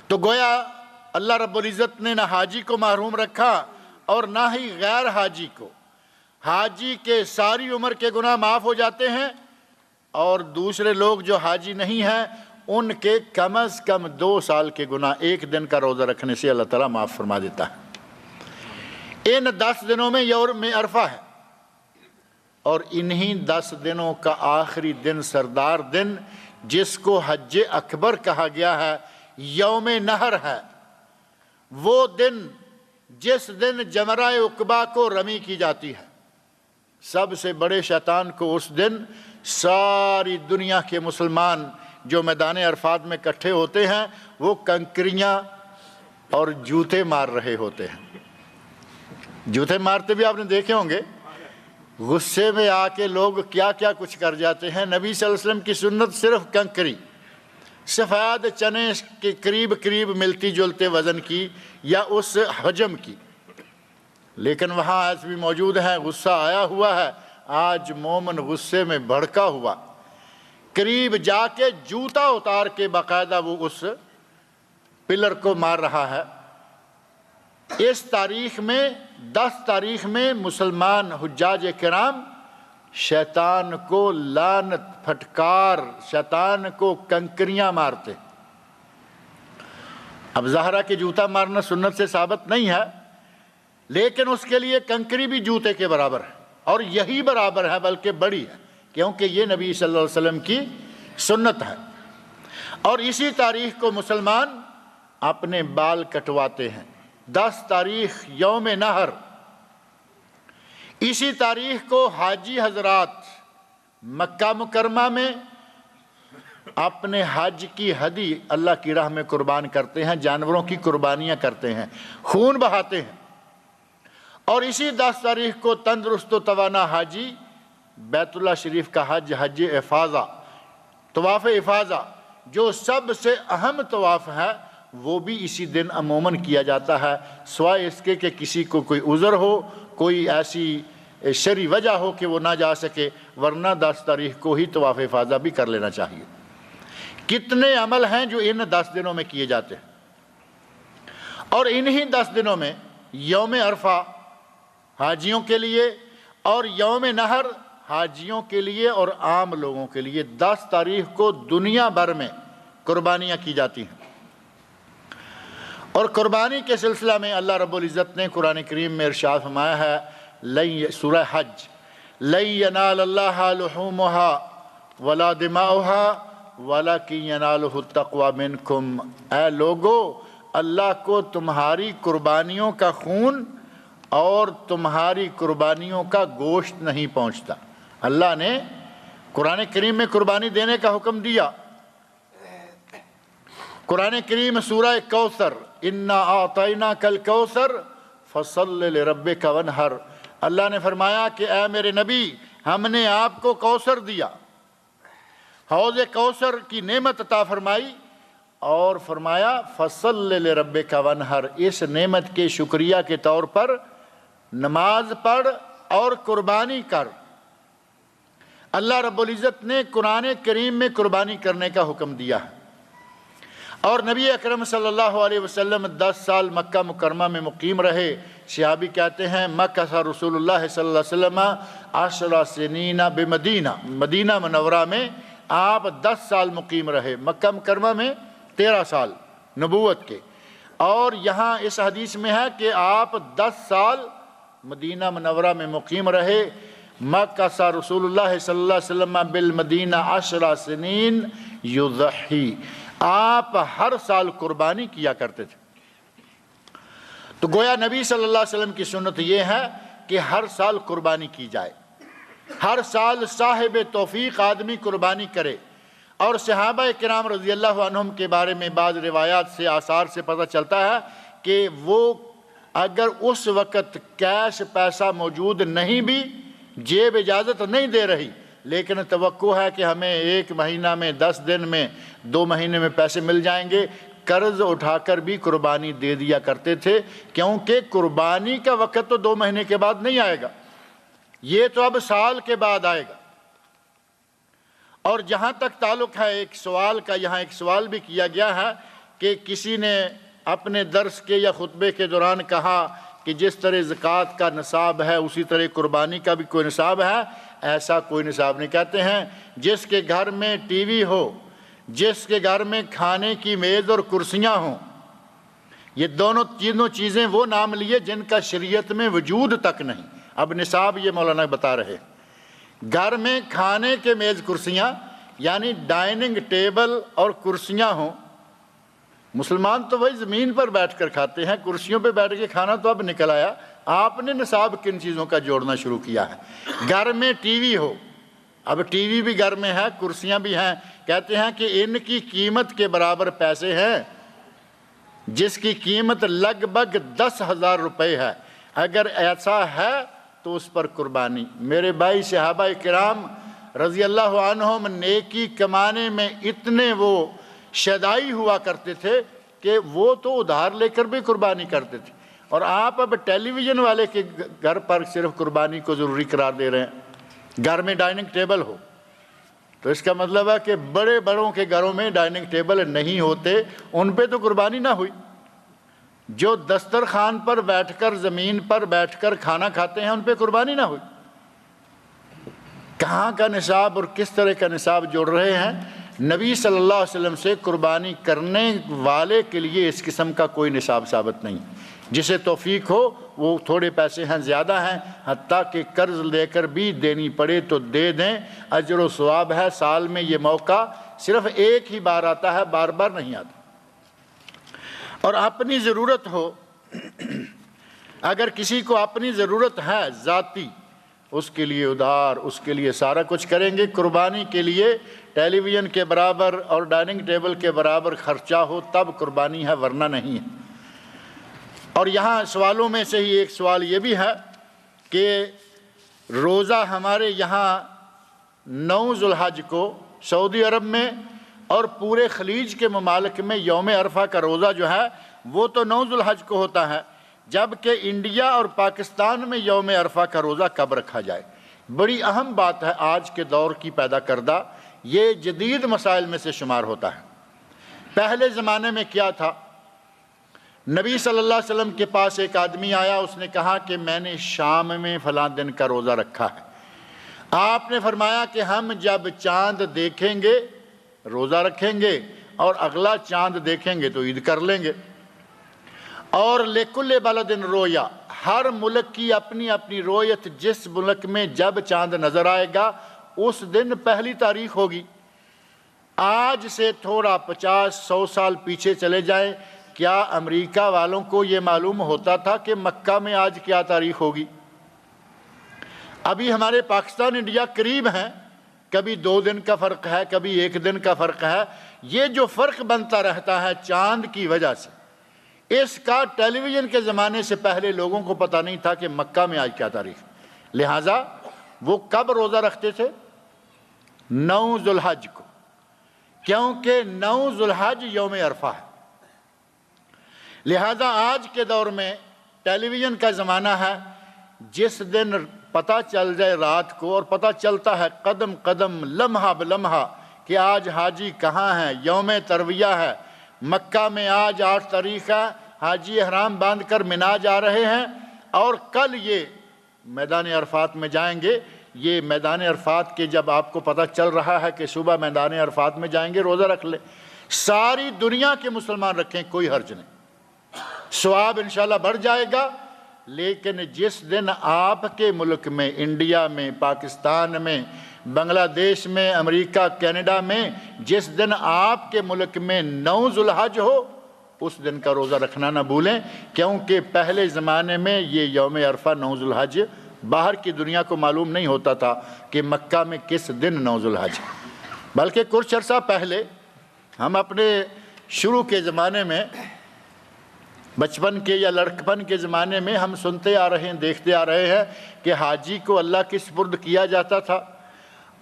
تو گویا اللہ رب العزت نے نہ حاجی کو محروم رکھا اور نہ ہی غیر حاجی کو۔ حاجی کے ساری عمر کے گناہ معاف ہو جاتے ہیں، اور دوسرے لوگ جو حاجی نہیں ہیں ان کے کم از کم 2 سال کے گناہ ایک دن کا روزہ رکھنے سے اللہ تعالیٰ معاف فرما دیتا ہے۔ ان 10 دنوں میں یوم عرفہ ہے، اور انہی 10 دنوں کا آخری دن، سردار دن، جس کو حج اکبر کہا گیا ہے، یوم نہر ہے۔ وہ دن جس دن جمرہ عقبہ کو رمی کی جاتی ہے، سب سے بڑے شیطان کو اس دن ساری دنیا کے مسلمان جو میدان عرفات میں اکٹھے ہوتے ہیں وہ کنکریاں اور جوتے مار رہے ہوتے ہیں۔ جوتے مارتے بھی آپ نے دیکھے ہوں گے، غصے میں آ کے لوگ کیا کیا کچھ کر جاتے ہیں۔ نبی صلی اللہ علیہ وسلم کی سنت صرف کنکری، سفید چنے کے قریب ملتی جلتے وزن کی یا اس حجم کی، لیکن وہاں آج بھی موجود ہے، غصہ آیا ہوا ہے، آج مومن غصے میں بھڑکا ہوا، قریب جا کے جوتا اتار کے باقاعدہ وہ اس پلر کو مار رہا ہے۔ اس تاریخ میں 10 تاریخ میں مسلمان حجاج کرام شیطان کو لعنت پھٹکار، شیطان کو کنکریاں مارتے۔ اب ظاہرہ کہ جوتا مارنا سنت سے ثابت نہیں ہے، لیکن اس کے لیے کنکری بھی جوتے کے برابر ہے، اور یہی برابر ہے بلکہ بڑی ہے، کیونکہ یہ نبی صلی اللہ علیہ وسلم کی سنت ہے۔ اور اسی تاریخ کو مسلمان اپنے بال کٹواتے ہیں، 10 تاریخ یوم نہر۔ اسی تاریخ کو حاجی حضرات مکہ مکرمہ میں اپنے حج کی ہدی اللہ کی راہ میں قربان کرتے ہیں، جانوروں کی قربانیاں کرتے ہیں، خون بہاتے ہیں۔ اور اسی 10 تاریخ کو تندرست و توانا حاجی بیت اللہ شریف کا حج، حج افاضہ، طواف افاضہ، جو سب سے اہم طواف ہے، وہ بھی اسی دن عموماً کیا جاتا ہے، سوائے اس کے کہ کسی کو کوئی عذر ہو، کوئی ایسی شرعی وجہ ہو کہ وہ نہ جا سکے، ورنہ 10 تاریخ کو ہی طواف افاضہ بھی کر لینا چاہیے۔ کتنے عمل ہیں جو ان 10 دنوں میں کیے جاتے ہیں، اور انہی 10 دنوں میں یوم عرفہ حاجیوں کے لیے اور یوم نہر حاجیوں کے لیے اور عام لوگوں کے لیے 10 تاریخ کو دنیا بھر میں قربانیاں کی جاتی ہیں۔ اور قربانی کے سلسلہ میں اللہ رب العزت نے قرآن کریم میں ارشاد فرمایا ہے، سورہ حج، لَن يَنَالَ اللَّهَ لُحُومُهَا وَلَا دِمَاؤُهَا وَلَكِنْ يَنَالُهُ التَّقْوَى مِنْكُمْ، اے لوگو، اللہ کو تمہاری قربانیوں کا خون اور تمہاری قربانیوں کا گوشت نہیں پہنچتا۔ اللہ نے قرآن کریم میں قربانی دینے کا حکم دیا، قرآن کریم سورہ کوثر، انا اعطیناک الکوثر فصل لربک وانحر، اللہ نے فرمایا کہ اے میرے نبی ہم نے آپ کو کوثر دیا، حوض کوثر کی نعمت عطا فرمائی، اور فرمایا فصل لربک وانحر، اس نعمت کے شکریہ کے طور پر نماز پڑھ اور قربانی کر۔ اللہ رب العزت نے قرآن کریم میں قربانی کرنے کا حکم دیا ہے، اور نبی اکرم صلی اللہ علیہ وسلم 10 سال مکہ مکرمہ میں مقیم رہے۔ صحابی کہتے ہیں مکث رسول اللہ صلی اللہ علیہ وسلم 10 سنین بمدینہ، مدینہ منورہ میں آپ 10 سال مقیم رہے، مکہ مکرمہ میں 13 سال نبوت کے، اور یہاں اس حدیث میں ہے کہ آپ 10 سال مدینہ منورہ میں مقیم رہے۔ مکث رسول اللہ صلی اللہ علیہ وسلم بالمدینہ 10 سنین یضحی، آپ ہر سال قربانی کیا کرتے تھے۔ تو گویا نبی صلی اللہ علیہ وسلم کی سنت یہ ہے کہ ہر سال قربانی کی جائے، ہر سال صاحب توفیق آدمی قربانی کرے۔ اور صحابہ کرام رضی اللہ عنہم کے بارے میں بعض روایات سے آثار سے پتہ چلتا ہے کہ وہ اگر اس وقت کیش پیسہ موجود نہیں بھی، جیب اجازت نہیں دے رہی، لیکن توقع ہے کہ ہمیں 1 مہینہ میں 10 دن میں 2 مہینے میں پیسے مل جائیں گے، قرض اٹھا کر بھی قربانی دے دیا کرتے تھے، کیونکہ قربانی کا وقت تو 2 مہینے کے بعد نہیں آئے گا، یہ تو اب سال کے بعد آئے گا۔ اور جہاں تک تعلق ہے ایک سوال کا، یہاں ایک سوال بھی کیا گیا ہے کہ کسی نے اپنے درس کے یا خطبے کے دوران کہا کہ جس طرح زکوٰۃ کا نصاب ہے اسی طرح قربانی کا بھی کوئی نصاب ہے۔ ایسا کوئی نصاب نہیں۔ کہتے ہیں جس کے گھر میں ٹی وی ہو، جس کے گھر میں کھانے کی میز اور کرسیاں ہوں، یہ تینوں چیزیں وہ نام لیے جن کا شریعت میں وجود تک نہیں۔ اب نصاب یہ مولانا بتا رہے، گھر میں کھانے کے میز کرسیاں یعنی ڈائننگ ٹیبل اور کرسیاں ہوں۔ مسلمان تو وہی زمین پر بیٹھ کر کھاتے ہیں، کرسیوں پہ بیٹھ کے کھانا تو اب نکل آیا۔ آپ نے نصاب کن چیزوں کا جوڑنا شروع کیا ہے؟ گھر میں ٹی وی ہو، اب ٹی وی بھی گھر میں ہے، کرسیاں بھی ہیں، کہتے ہیں کہ ان کی قیمت کے برابر پیسے ہیں، جس کی قیمت لگ بھگ 10,000 روپے ہے۔ اگر ایسا ہے تو اس پر قربانی۔ میرے بھائی صحابہ کرام رضی اللہ عنہم نیکی کمانے میں اتنے وہ شدائی ہوا کرتے تھے کہ وہ تو ادھار لے کر بھی قربانی کرتے تھے، اور آپ اب ٹیلی ویژن والے کے گھر پر صرف قربانی کو ضروری قرار دے رہے ہیں۔ گھر میں ڈائننگ ٹیبل ہو تو اس کا مطلب ہے کہ بڑے بڑوں کے گھروں میں ڈائننگ ٹیبل نہیں ہوتے، ان پہ تو قربانی نہ ہوئی۔ جو دسترخوان پر بیٹھ کر زمین پر بیٹھ کر کھانا کھاتے ہیں ان پہ قربانی نہ ہوئی۔ کہاں کا نصاب اور کس طرح کا نصاب جوڑ رہے ہیں؟ نبی صلی اللہ علیہ وسلم سے قربانی کرنے والے کے لیے اس قسم کا کوئی نصاب ثابت نہیں۔ جسے توفیق ہو وہ تھوڑے پیسے ہیں، زیادہ ہیں، حتیٰ کہ قرض لے کر بھی دینی پڑے تو دے دیں، اجر و ثواب ہے۔ سال میں یہ موقع صرف ایک ہی بار آتا ہے، بار بار نہیں آتا۔ اور اپنی ضرورت ہو، اگر کسی کو اپنی ضرورت ہے ذاتی، اس کے لیے ادھار، اس کے لیے سارا کچھ کریں گے۔ قربانی کے لیے ٹیلی ویژن کے برابر اور ڈائننگ ٹیبل کے برابر خرچہ ہو تب قربانی ہے، ورنہ نہیں ہے۔ اور یہاں سوالوں میں سے ہی ایک سوال یہ بھی ہے کہ روزہ ہمارے یہاں 9 ذوالحج کو سعودی عرب میں اور پورے خلیج کے ممالک میں یوم عرفہ کا روزہ جو ہے وہ تو 9 ذوالحج کو ہوتا ہے، جبکہ انڈیا اور پاکستان میں یوم عرفہ کا روزہ کب رکھا جائے؟ بڑی اہم بات ہے، آج کے دور کی پیدا کردہ یہ جدید مسائل میں سے شمار ہوتا ہے۔ پہلے زمانے میں کیا تھا؟ نبی صلی اللہ علیہ وسلم کے پاس ایک آدمی آیا، اس نے کہا کہ میں نے شام میں فلاں دن کا روزہ رکھا ہے۔ آپ نے فرمایا کہ ہم جب چاند دیکھیں گے روزہ رکھیں گے، اور اگلا چاند دیکھیں گے تو عید کر لیں گے۔ اور لِكُلِّ بَلَدٍ رُؤْيَا، ہر ملک کی اپنی اپنی رویت، جس ملک میں جب چاند نظر آئے گا اس دن پہلی تاریخ ہوگی۔ آج سے تھوڑا 50-100 سال پیچھے چلے جائیں، کیا امریکہ والوں کو یہ معلوم ہوتا تھا کہ مکہ میں آج کیا تاریخ ہوگی؟ ابھی ہمارے پاکستان انڈیا قریب ہیں، کبھی 2 دن کا فرق ہے، کبھی 1 دن کا فرق ہے۔ یہ جو فرق بنتا رہتا ہے چاند کی وجہ سے، اس کا ٹیلی ویژن کے زمانے سے پہلے لوگوں کو پتہ نہیں تھا کہ مکہ میں آج کیا تاریخ ہے۔ لہٰذا وہ کب روزہ رکھتے تھے؟ 9 ذو الحج کو، کیونکہ 9 ذو الحج یوم عرفہ ہے۔ لہذا آج کے دور میں ٹیلی ویژن کا زمانہ ہے، جس دن پتہ چل جائے رات کو، اور پتہ چلتا ہے قدم قدم لمحہ بلمحہ کہ آج حاجی کہاں ہے، یوم ترویہ ہے، مکہ میں آج 8 تاریخ ہے، حاجی احرام باندھ کر مینا جا رہے ہیں اور کل یہ میدان عرفات میں جائیں گے۔ یہ میدان عرفات کے جب آپ کو پتہ چل رہا ہے کہ صبح میدان عرفات میں جائیں گے، روزہ رکھ لیں۔ ساری دنیا کے مسلمان رکھیں، کوئی حرج نہیں، ثواب انشاءاللہ بڑھ جائے گا۔ لیکن جس دن آپ کے ملک میں، انڈیا میں، پاکستان میں، بنگلہ دیش میں، امریکہ، کینیڈا میں، جس دن آپ کے ملک میں 9 ذو الحج ہو، اس دن کا روزہ رکھنا نہ بھولیں، کیونکہ پہلے زمانے میں یہ یوم عرفہ 9 ذو الحج باہر کی دنیا کو معلوم نہیں ہوتا تھا کہ مکہ میں کس دن 9 ذو الحج، بلکہ کچھ عرصہ پہلے ہم اپنے شروع کے زمانے میں، بچپن کے یا لڑکپن کے زمانے میں ہم سنتے آ رہے ہیں، دیکھتے آ رہے ہیں کہ حاجی کو اللہ کے سپرد کیا جاتا تھا،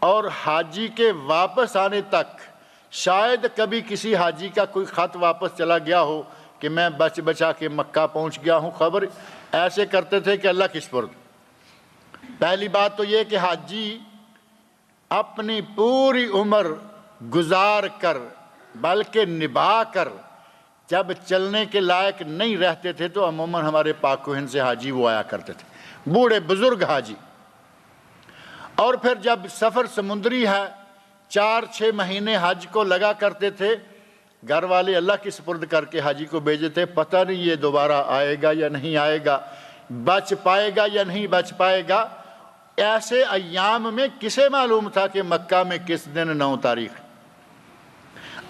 اور حاجی کے واپس آنے تک شاید کبھی کسی حاجی کا کوئی خط واپس چلا گیا ہو کہ میں بچ بچا کے مکہ پہنچ گیا ہوں، خبر ایسے کرتے تھے کہ اللہ کے سپرد۔ پہلی بات تو یہ کہ حاجی اپنی پوری عمر گزار کر، بلکہ نبھا کر، جب چلنے کے لائق نہیں رہتے تھے تو عموماً ہمارے پاک و ہند سے حاجی وہ آیا کرتے تھے، بوڑھے بزرگ حاجی۔ اور پھر جب سفر سمندری ہے، 4-6 مہینے حج کو لگا کرتے تھے، گھر والے اللہ کی سپرد کر کے حاجی کو بھیجے تھے، پتہ نہیں یہ دوبارہ آئے گا یا نہیں آئے گا، بچ پائے گا یا نہیں بچ پائے گا۔ ایسے ایام میں کسے معلوم تھا کہ مکہ میں کس دن 9 تاریخ؟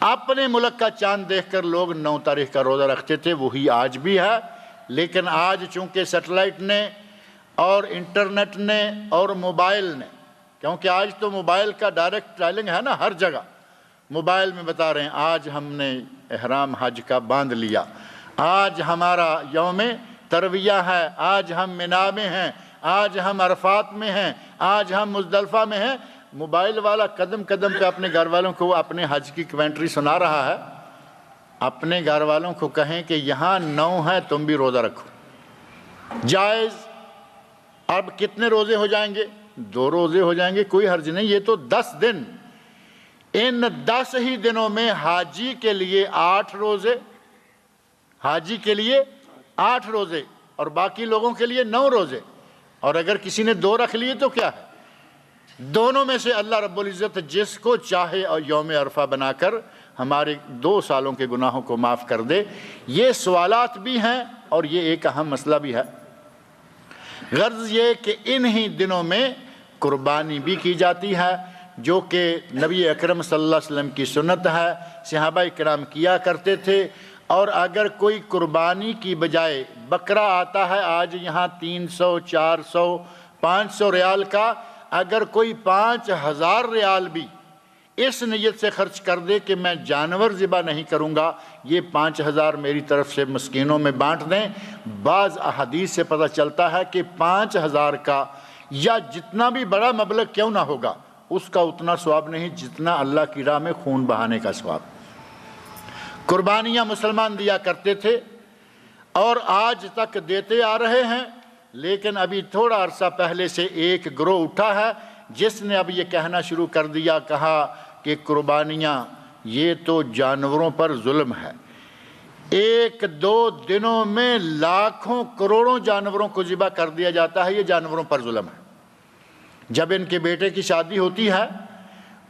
اپنے ملک کا چاند دیکھ کر لوگ 9 تاریخ کا روزہ رکھتے تھے، وہی آج بھی ہے۔ لیکن آج چونکہ سیٹلائٹ نے اور انٹرنیٹ نے اور موبائل نے، کیونکہ آج تو موبائل کا ڈائریکٹ ڈائلنگ ہے نا، ہر جگہ موبائل میں بتا رہے ہیں آج ہم نے احرام حج کا باندھ لیا، آج ہمارا یوم ترویہ ہے، آج ہم مینا میں ہیں، آج ہم عرفات میں ہیں، آج ہم مزدلفہ میں ہیں۔ موبائل والا قدم قدم پہ اپنے گھر والوں کو اپنے حج کی کمنٹری سنا رہا ہے۔ اپنے گھر والوں کو کہیں کہ یہاں 9 ہے، تم بھی روزہ رکھو، جائز۔ اب کتنے روزے ہو جائیں گے؟ 2 روزے ہو جائیں گے، کوئی حرج نہیں، یہ تو 10 دن۔ ان 10 ہی دنوں میں حاجی کے لیے 8 روزے، حاجی کے لیے 8 روزے، اور باقی لوگوں کے لیے 9 روزے۔ اور اگر کسی نے 2 رکھ لیے تو کیا ہے؟ دونوں میں سے اللہ رب العزت جس کو چاہے اور یوم عرفہ بنا کر ہمارے 2 سالوں کے گناہوں کو معاف کر دے۔ یہ سوالات بھی ہیں اور یہ ایک اہم مسئلہ بھی ہے۔ غرض یہ کہ انہی دنوں میں قربانی بھی کی جاتی ہے، جو کہ نبی اکرم صلی اللہ علیہ وسلم کی سنت ہے، صحابہ کرام کیا کرتے تھے۔ اور اگر کوئی قربانی کی بجائے بکرا آتا ہے، آج یہاں 300، 400، 500 ریال کا، اگر کوئی 5000 ریال بھی اس نیت سے خرچ کر دے کہ میں جانور ذبح نہیں کروں گا، یہ 5000 میری طرف سے مسکینوں میں بانٹ دیں۔ بعض احادیث سے پتہ چلتا ہے کہ 5000 کا یا جتنا بھی بڑا مبلغ کیوں نہ ہوگا، اس کا اتنا ثواب نہیں جتنا اللہ کی راہ میں خون بہانے کا ثواب۔ قربانیاں مسلمان دیا کرتے تھے اور آج تک دیتے آ رہے ہیں، لیکن ابھی تھوڑا عرصہ پہلے سے ایک گروہ اٹھا ہے جس نے اب یہ کہنا شروع کر دیا، کہا کہ قربانیاں یہ تو جانوروں پر ظلم ہے۔ 1-2 دنوں میں لاکھوں کروڑوں جانوروں کو ذبح کر دیا جاتا ہے، یہ جانوروں پر ظلم ہے۔ جب ان کے بیٹے کی شادی ہوتی ہے،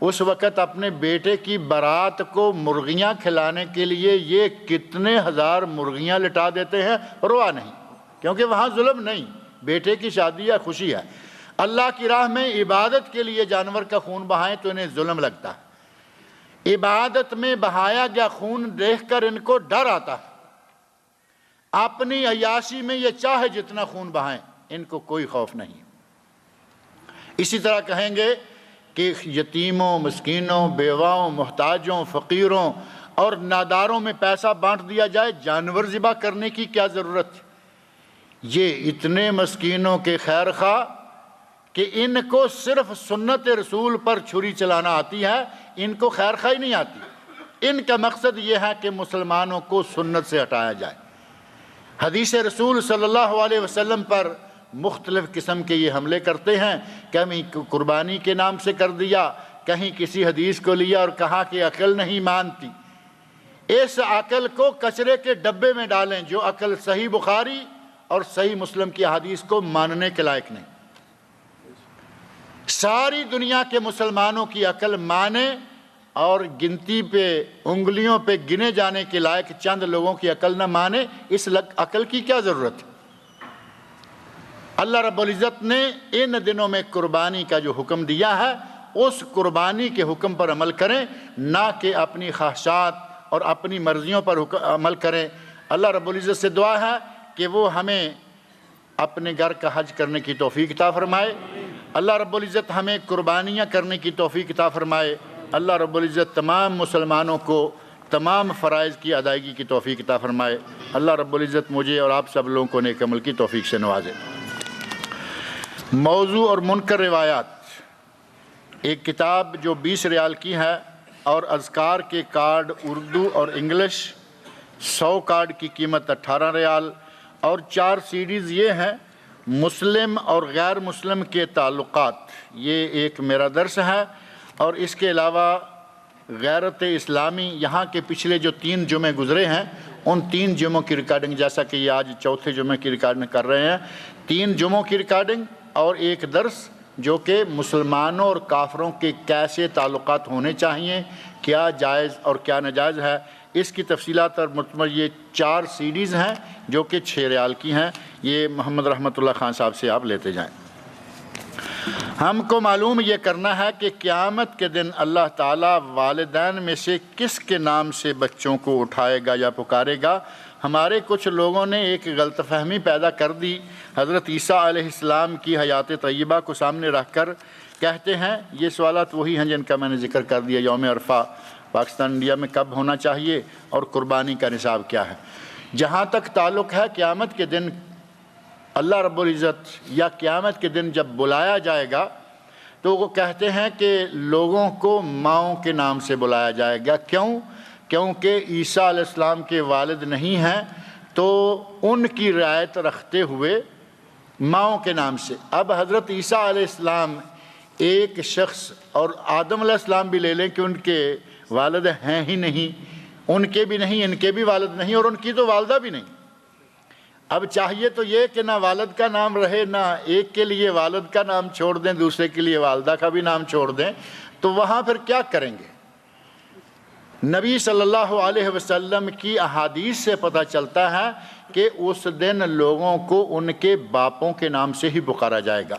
اس وقت اپنے بیٹے کی بارات کو مرغیاں کھلانے کے لیے یہ کتنے ہزار مرغیاں لٹا دیتے ہیں، پرواہ نہیں، کیونکہ وہاں ظلم نہیں، بیٹے کی شادی ہے، خوشی ہے۔ اللہ کی راہ میں عبادت کے لیے جانور کا خون بہائیں تو انہیں ظلم لگتا ہے۔ عبادت میں بہایا گیا خون دیکھ کر ان کو ڈر آتا ہے۔ اپنی عیاشی میں یہ چاہے جتنا خون بہائیں، ان کو کوئی خوف نہیں۔ اسی طرح کہیں گے کہ یتیموں، مسکینوں، بیواؤں، محتاجوں، فقیروں اور ناداروں میں پیسہ بانٹ دیا جائے، جانور ذبح کرنے کی کیا ضرورت؟ یہ اتنے مسکینوں کے خیر خواہ کہ ان کو صرف سنت رسول پر چھری چلانا آتی ہے، ان کو خیر خواہی نہیں آتی۔ ان کا مقصد یہ ہے کہ مسلمانوں کو سنت سے ہٹایا جائے۔ حدیث رسول صلی اللہ علیہ وسلم پر مختلف قسم کے یہ حملے کرتے ہیں، کہیں قربانی کے نام سے کر دیا، کہیں کسی حدیث کو لیا اور کہا کہ عقل نہیں مانتی۔ اس عقل کو کچرے کے ڈبے میں ڈالیں جو عقل صحیح بخاری اور صحیح مسلم کی حدیث کو ماننے کے لائق نہیں۔ ساری دنیا کے مسلمانوں کی عقل مانے اور گنتی پہ انگلیوں پہ گنے جانے کے لائق چند لوگوں کی عقل نہ مانے، اس عقل کی کیا ضرورت ہے؟ اللہ رب العزت نے ان دنوں میں قربانی کا جو حکم دیا ہے، اس قربانی کے حکم پر عمل کریں، نہ کہ اپنی خواہشات اور اپنی مرضیوں پر عمل کریں۔ اللہ رب العزت سے دعا ہے کہ وہ ہمیں اپنے گھر کا حج کرنے کی توفیق عطا فرمائے۔ اللہ رب العزت ہمیں قربانیاں کرنے کی توفیق عطا فرمائے۔ اللہ رب العزت تمام مسلمانوں کو تمام فرائض کی ادائیگی کی توفیق عطا فرمائے۔ اللہ رب العزت مجھے اور آپ سب لوگوں کو نیک عمل کی توفیق سے نوازے۔ موضوع اور منکر روایات، ایک کتاب جو 20 ریال کی ہے اور اذکار کے کارڈ اردو اور انگلش 100 کارڈ کی قیمت 18 ریال، اور 4 سیڈیز یہ ہیں: مسلم اور غیر مسلم کے تعلقات، یہ ایک میرا درس ہے، اور اس کے علاوہ غیرت اسلامی، یہاں کے پچھلے جو 3 جمعے گزرے ہیں ان 3 جمعوں کی ریکارڈنگ، جیسا کہ یہ آج چوتھے جمعے کی ریکارڈنگ کر رہے ہیں، 3 جمعوں کی ریکارڈنگ اور ایک درس جو کہ مسلمانوں اور کافروں کے کیسے تعلقات ہونے چاہیے، کیا جائز اور کیا ناجائز ہے، اس کی تفصیلات اور مکمل یہ 4 سیڈیز ہیں جو کہ 6 ریال کی ہیں۔ یہ محمد رحمت اللہ خان صاحب سے آپ لیتے جائیں۔ ہم کو معلوم یہ کرنا ہے کہ قیامت کے دن اللہ تعالیٰ والدین میں سے کس کے نام سے بچوں کو اٹھائے گا یا پکارے گا۔ ہمارے کچھ لوگوں نے ایک غلط فہمی پیدا کر دی، حضرت عیسیٰ علیہ السلام کی حیات طیبہ کو سامنے رکھ کر کہتے ہیں، یہ سوالات وہی ہیں جن کا میں نے ذکر کر دیا، یوم عرفہ پاکستان انڈیا میں کب ہونا چاہیے اور قربانی کا نصاب کیا ہے۔ جہاں تک تعلق ہے قیامت کے دن اللہ رب العزت یا قیامت کے دن جب بلایا جائے گا تو وہ کہتے ہیں کہ لوگوں کو ماؤں کے نام سے بلایا جائے گا۔ کیوں؟ کیونکہ عیسیٰ علیہ السلام کے والد نہیں ہیں تو ان کی رعایت رکھتے ہوئے ماؤں کے نام سے۔ اب حضرت عیسیٰ علیہ السلام ایک شخص، اور آدم علیہ السلام بھی لے لیں کہ ان کے والد ہیں ہی نہیں، ان کے بھی نہیں، ان کے بھی والد نہیں، اور ان کی تو والدہ بھی نہیں۔ اب چاہیے تو یہ کہ نہ والد کا نام رہے، نہ ایک کے لیے والد کا نام چھوڑ دیں، دوسرے کے لیے والدہ کا بھی نام چھوڑ دیں، تو وہاں پھر کیا کریں گے؟ نبی صلی اللہ علیہ وسلم کی احادیث سے پتہ چلتا ہے کہ اس دن لوگوں کو ان کے باپوں کے نام سے ہی پکارا جائے گا۔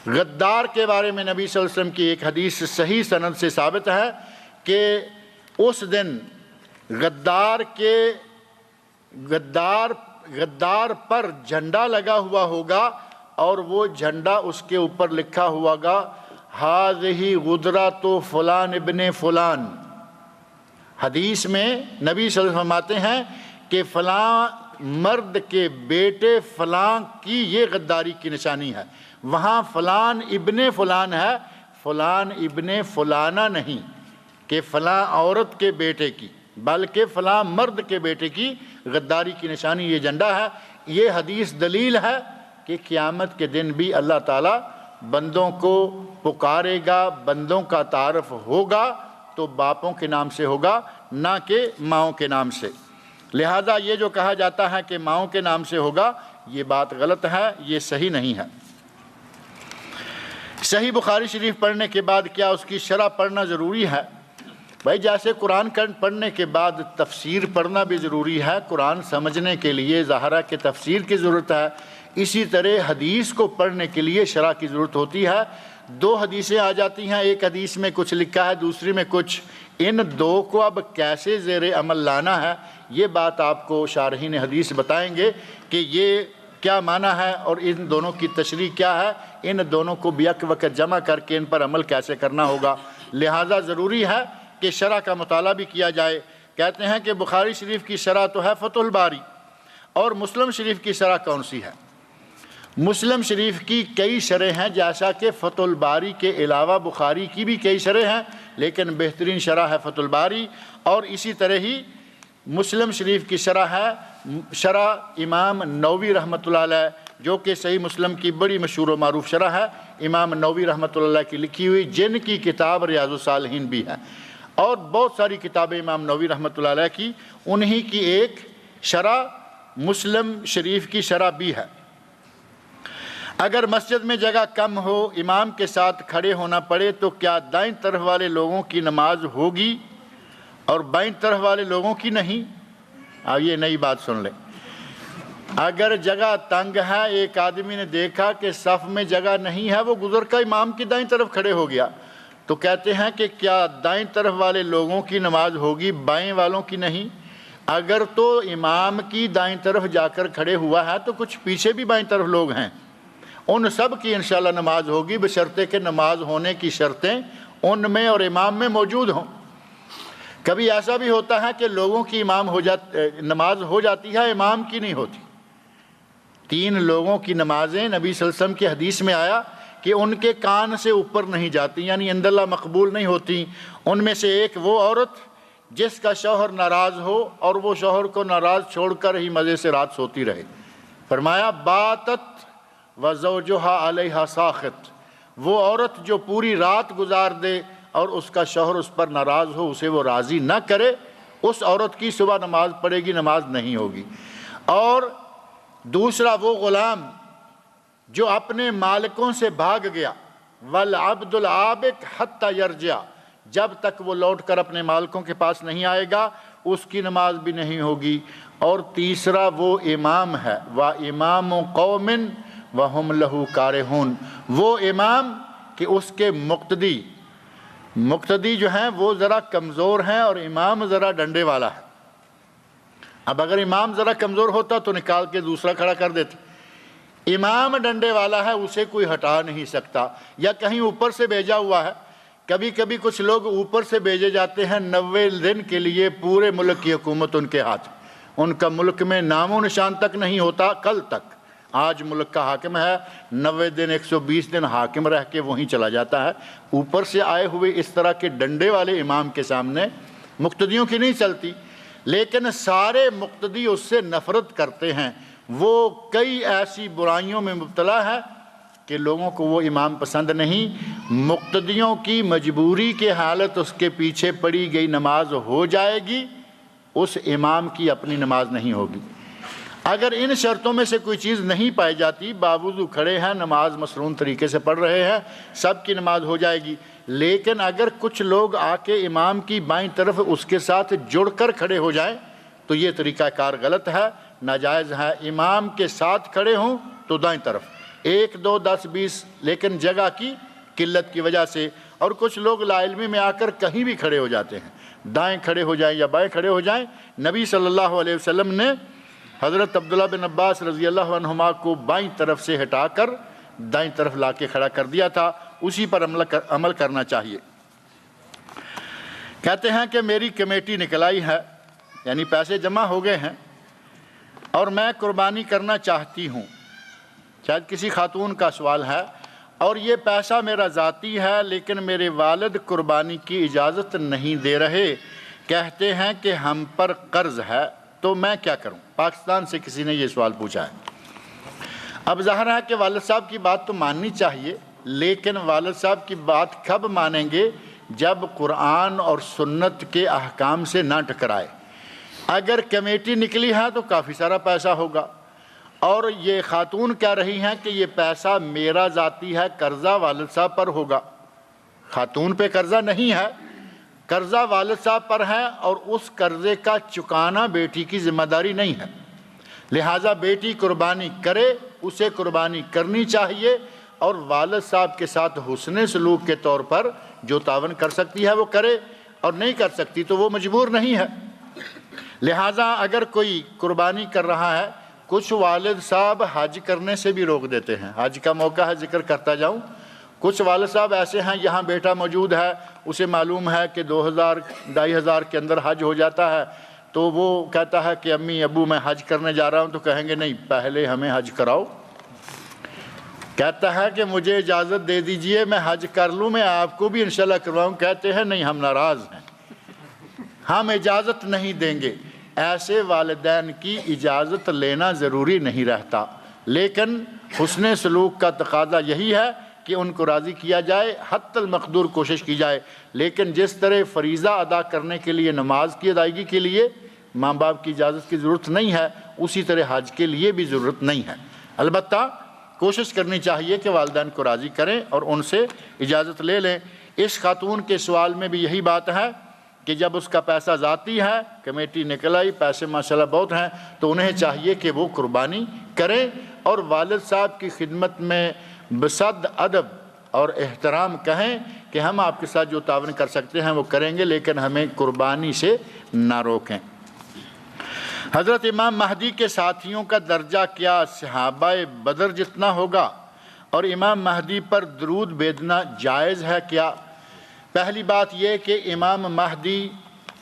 غدار کے بارے میں نبی صلی اللہ علیہ وسلم کی ایک حدیث صحیح سند سے ثابت ہے کہ اس دن غدار پر جھنڈا لگا ہوا ہوگا، اور وہ جھنڈا اس کے اوپر لکھا ہوا گا ہذہ غدرۃ فلان ابن فلان۔ حدیث میں نبی صلی اللہ علیہ وسلم فرماتے ہیں کہ فلاں مرد کے بیٹے فلاں کی یہ غداری کی نشانی ہے۔ وہاں فلان ابن فلان ہے، فلان ابن فلانہ نہیں کہ فلاں عورت کے بیٹے کی، بلکہ فلاں مرد کے بیٹے کی غداری کی نشانی یہ جھنڈا ہے۔ یہ حدیث دلیل ہے کہ قیامت کے دن بھی اللہ تعالیٰ بندوں کو پکارے گا، بندوں کا تعارف ہوگا تو باپوں کے نام سے ہوگا، نہ کہ ماؤں کے نام سے۔ لہذا یہ جو کہا جاتا ہے کہ ماؤں کے نام سے ہوگا، یہ بات غلط ہے، یہ صحیح نہیں ہے۔ صحیح بخاری شریف پڑھنے کے بعد کیا اس کی شرح پڑھنا ضروری ہے؟ بھائی جیسے قرآن پڑھنے کے بعد تفسیر پڑھنا بھی ضروری ہے، قرآن سمجھنے کے لیے ظاہرہ کہ تفسیر کی ضرورت ہے، اسی طرح حدیث کو پڑھنے کے لیے شرح کی ضرورت ہوتی ہے۔ 2 حدیثیں آ جاتی ہیں، ایک حدیث میں کچھ لکھا ہے، دوسری میں کچھ، ان 2 کو اب کیسے زیر عمل لانا ہے یہ بات آپ کو شارحین حدیث بتائیں گے کہ یہ کیا معنی ہے اور ان دونوں کی تشریح کیا ہے، ان دونوں کو بیک وقت جمع کر کے ان پر عمل کیسے کرنا ہوگا۔ لہٰذا ضروری ہے کہ شرح کا مطالعہ بھی کیا جائے۔ کہتے ہیں کہ بخاری شریف کی شرح تو ہے فتح الباری، اور مسلم شریف کی شرح کون سی ہے؟ مسلم شریف کی کئی شرح ہیں، جیسا کہ فتح الباری کے علاوہ بخاری کی بھی کئی شرح ہیں، لیکن بہترین شرح ہے فتح الباری۔ اور اسی طرح ہی مسلم شریف کی شرح ہے شرح امام نووی رحمۃ اللہ علیہ، جو کہ صحیح مسلم کی بڑی مشہور و معروف شرح ہے، امام نووی رحمۃ اللہ علیہ کی لکھی ہوئی، جن کی کتاب ریاض الصالحین بھی ہے، اور بہت ساری کتابیں امام نووی رحمۃ اللہ علیہ کی، انہی کی ایک شرح مسلم شریف کی شرح بھی ہے۔ اگر مسجد میں جگہ کم ہو، امام کے ساتھ کھڑے ہونا پڑے، تو کیا دائیں طرف والے لوگوں کی نماز ہوگی اور بائیں طرف والے لوگوں کی نہیں؟ اب یہ نئی بات سن لیں۔ اگر جگہ تنگ ہے، ایک آدمی نے دیکھا کہ صف میں جگہ نہیں ہے، وہ گزر کر امام کی دائیں طرف کھڑے ہو گیا، تو کہتے ہیں کہ کیا دائیں طرف والے لوگوں کی نماز ہوگی، بائیں والوں کی نہیں؟ اگر تو امام کی دائیں طرف جا کر کھڑے ہوا ہے تو کچھ پیچھے بھی بائیں طرف لوگ ہیں، ان سب کی انشاءاللہ نماز ہوگی، بشرطے کہ نماز ہونے کی شرطیں ان میں اور امام میں موجود ہوں۔ کبھی ایسا بھی ہوتا ہے کہ لوگوں کی نماز ہو جاتی ہے، امام کی نہیں ہوتی۔ 3 لوگوں کی نمازیں نبی صلی اللہ علیہ وسلم کی حدیث میں آیا کہ ان کے کان سے اوپر نہیں جاتی، یعنی انداللہ مقبول نہیں ہوتی۔ ان میں سے ایک وہ عورت جس کا شوہر ناراض ہو اور وہ شوہر کو ناراض چھوڑ کر ہی مزے سے رات سوتی رہے۔ فرمایا باتت وزوجہا علیہا ساخط، وہ عورت جو پوری رات گزار دے اور اس کا شوہر اس پر ناراض ہو، اسے وہ راضی نہ کرے، اس عورت کی صبح نماز پڑھے گی، نماز نہیں ہوگی۔ اور دوسرا وہ غلام جو اپنے مالکوں سے بھاگ گیا، والعبد العابق حتی یرجع، جب تک وہ لوٹ کر اپنے مالکوں کے پاس نہیں آئے گا، اس کی نماز بھی نہیں ہوگی۔ اور تیسرا وہ امام ہے، وَإِمَامُ قَوْمٍ وَهُمْ لَهُ كَارِهُونَ، وہ امام کہ اس کے مقتدی جو ہیں وہ ذرا کمزور ہیں اور امام ذرا ڈنڈے والا ہے۔ اب اگر امام ذرا کمزور ہوتا تو نکال کے دوسرا کھڑا کر دیتے، امام ڈنڈے والا ہے، اسے کوئی ہٹا نہیں سکتا، یا کہیں اوپر سے بھیجا ہوا ہے۔ کبھی کبھی کچھ لوگ اوپر سے بھیجے جاتے ہیں 90 دن کے لیے، پورے ملک کی حکومت ان کے ہاتھ، ان کا ملک میں نام و نشان تک نہیں ہوتا۔ کل تک آج ملک کا حاکم ہے، 90 دن 120 دن حاکم رہ کے وہیں چلا جاتا ہے۔ اوپر سے آئے ہوئے اس طرح کے ڈنڈے والے امام کے سامنے مقتدیوں کی نہیں چلتی، لیکن سارے مقتدی اس سے نفرت کرتے ہیں۔ وہ کئی ایسی برائیوں میں مبتلا ہے کہ لوگوں کو وہ امام پسند نہیں۔ مقتدیوں کی مجبوری کے حالت اس کے پیچھے پڑی گئی نماز ہو جائے گی، اس امام کی اپنی نماز نہیں ہوگی۔ اگر ان شرطوں میں سے کوئی چیز نہیں پائی جاتی، باوضو کھڑے ہیں، نماز مسنون طریقے سے پڑھ رہے ہیں، سب کی نماز ہو جائے گی۔ لیکن اگر کچھ لوگ آ کے امام کی بائیں طرف اس کے ساتھ جڑ کر کھڑے ہو جائیں تو یہ طریقہ کار غلط ہے، ناجائز ہے۔ امام کے ساتھ کھڑے ہوں تو دائیں طرف 1 2 10 20، لیکن جگہ کی قلت کی وجہ سے، اور کچھ لوگ لا علمی میں آ کر کہیں بھی کھڑے ہو جاتے ہیں، دائیں کھڑے ہو جائیں یا بائیں کھڑے ہو جائیں۔ نبی صلی اللہ علیہ وسلم نے حضرت عبداللہ بن عباس رضی اللہ عنہما کو بائیں طرف سے ہٹا کر دائیں طرف لا کے کھڑا کر دیا تھا، اسی پر عمل کرنا چاہیے۔ کہتے ہیں کہ میری کمیٹی نکل آئی ہے، یعنی پیسے جمع ہو گئے ہیں، اور میں قربانی کرنا چاہتی ہوں۔ شاید کسی خاتون کا سوال ہے، اور یہ پیسہ میرا ذاتی ہے، لیکن میرے والد قربانی کی اجازت نہیں دے رہے، کہتے ہیں کہ ہم پر قرض ہے، تو میں کیا کروں؟ پاکستان سے کسی نے یہ سوال پوچھا ہے۔ اب ظاہر ہے کہ والد صاحب کی بات تو ماننی چاہیے، لیکن والد صاحب کی بات کب مانیں گے؟ جب قرآن اور سنت کے احکام سے نہ ٹکرائے۔ اگر کمیٹی نکلی ہے تو کافی سارا پیسہ ہوگا، اور یہ خاتون کہہ رہی ہیں کہ یہ پیسہ میرا ذاتی ہے، قرضہ والد صاحب پر ہوگا۔ خاتون پہ قرضہ نہیں ہے، قرضہ والد صاحب پر ہے، اور اس قرضے کا چکانا بیٹی کی ذمہ داری نہیں ہے۔ لہٰذا بیٹی قربانی کرے، اسے قربانی کرنی چاہیے، اور والد صاحب کے ساتھ حسن سلوک کے طور پر جو تعاون کر سکتی ہے وہ کرے، اور نہیں کر سکتی تو وہ مجبور نہیں ہے۔ لہٰذا اگر کوئی قربانی کر رہا ہے، کچھ والد صاحب حج کرنے سے بھی روک دیتے ہیں. حج کا موقع ہے ذکر کرتا جاؤں. کچھ والد صاحب ایسے ہیں, یہاں بیٹا موجود ہے, اسے معلوم ہے کہ 2000-2500 کے اندر حج ہو جاتا ہے, تو وہ کہتا ہے کہ امی ابو میں حج کرنے جا رہا ہوں, تو کہیں گے نہیں پہلے ہمیں حج کراؤ. کہتا ہے کہ مجھے اجازت دے دیجئے میں حج کر لوں, میں آپ کو بھی انشاءاللہ کرواؤں. کہتے ہیں نہیں ہم ناراض ہیں, ہم اجازت نہیں دیں گے. ایسے والدین کی اجازت لینا ضروری نہیں رہتا, لیکن حسن سلوک کا تقاضا یہی ہے کہ ان کو راضی کیا جائے, حتی المقدور کوشش کی جائے. لیکن جس طرح فریضہ ادا کرنے کے لیے, نماز کی ادائیگی کے لیے ماں باپ کی اجازت کی ضرورت نہیں ہے, اسی طرح حج کے لیے بھی ضرورت نہیں ہے. البتہ کوشش کرنی چاہیے کہ والدین کو راضی کریں اور ان سے اجازت لے لیں. اس خاتون کے سوال میں بھی یہی بات ہے کہ جب اس کا پیسہ ذاتی ہے, کمیٹی نکل آئی, پیسے ماشاءاللہ بہت ہیں, تو انہیں چاہیے کہ وہ قربانی کریں اور والد صاحب کی خدمت میں بصد ادب اور احترام کہیں کہ ہم آپ کے ساتھ جو تعاون کر سکتے ہیں وہ کریں گے, لیکن ہمیں قربانی سے نہ روکیں. حضرت امام مہدی کے ساتھیوں کا درجہ کیا صحابہ بدر جتنا ہوگا, اور امام مہدی پر درود بھیجنا جائز ہے کیا؟ پہلی بات یہ کہ امام مہدی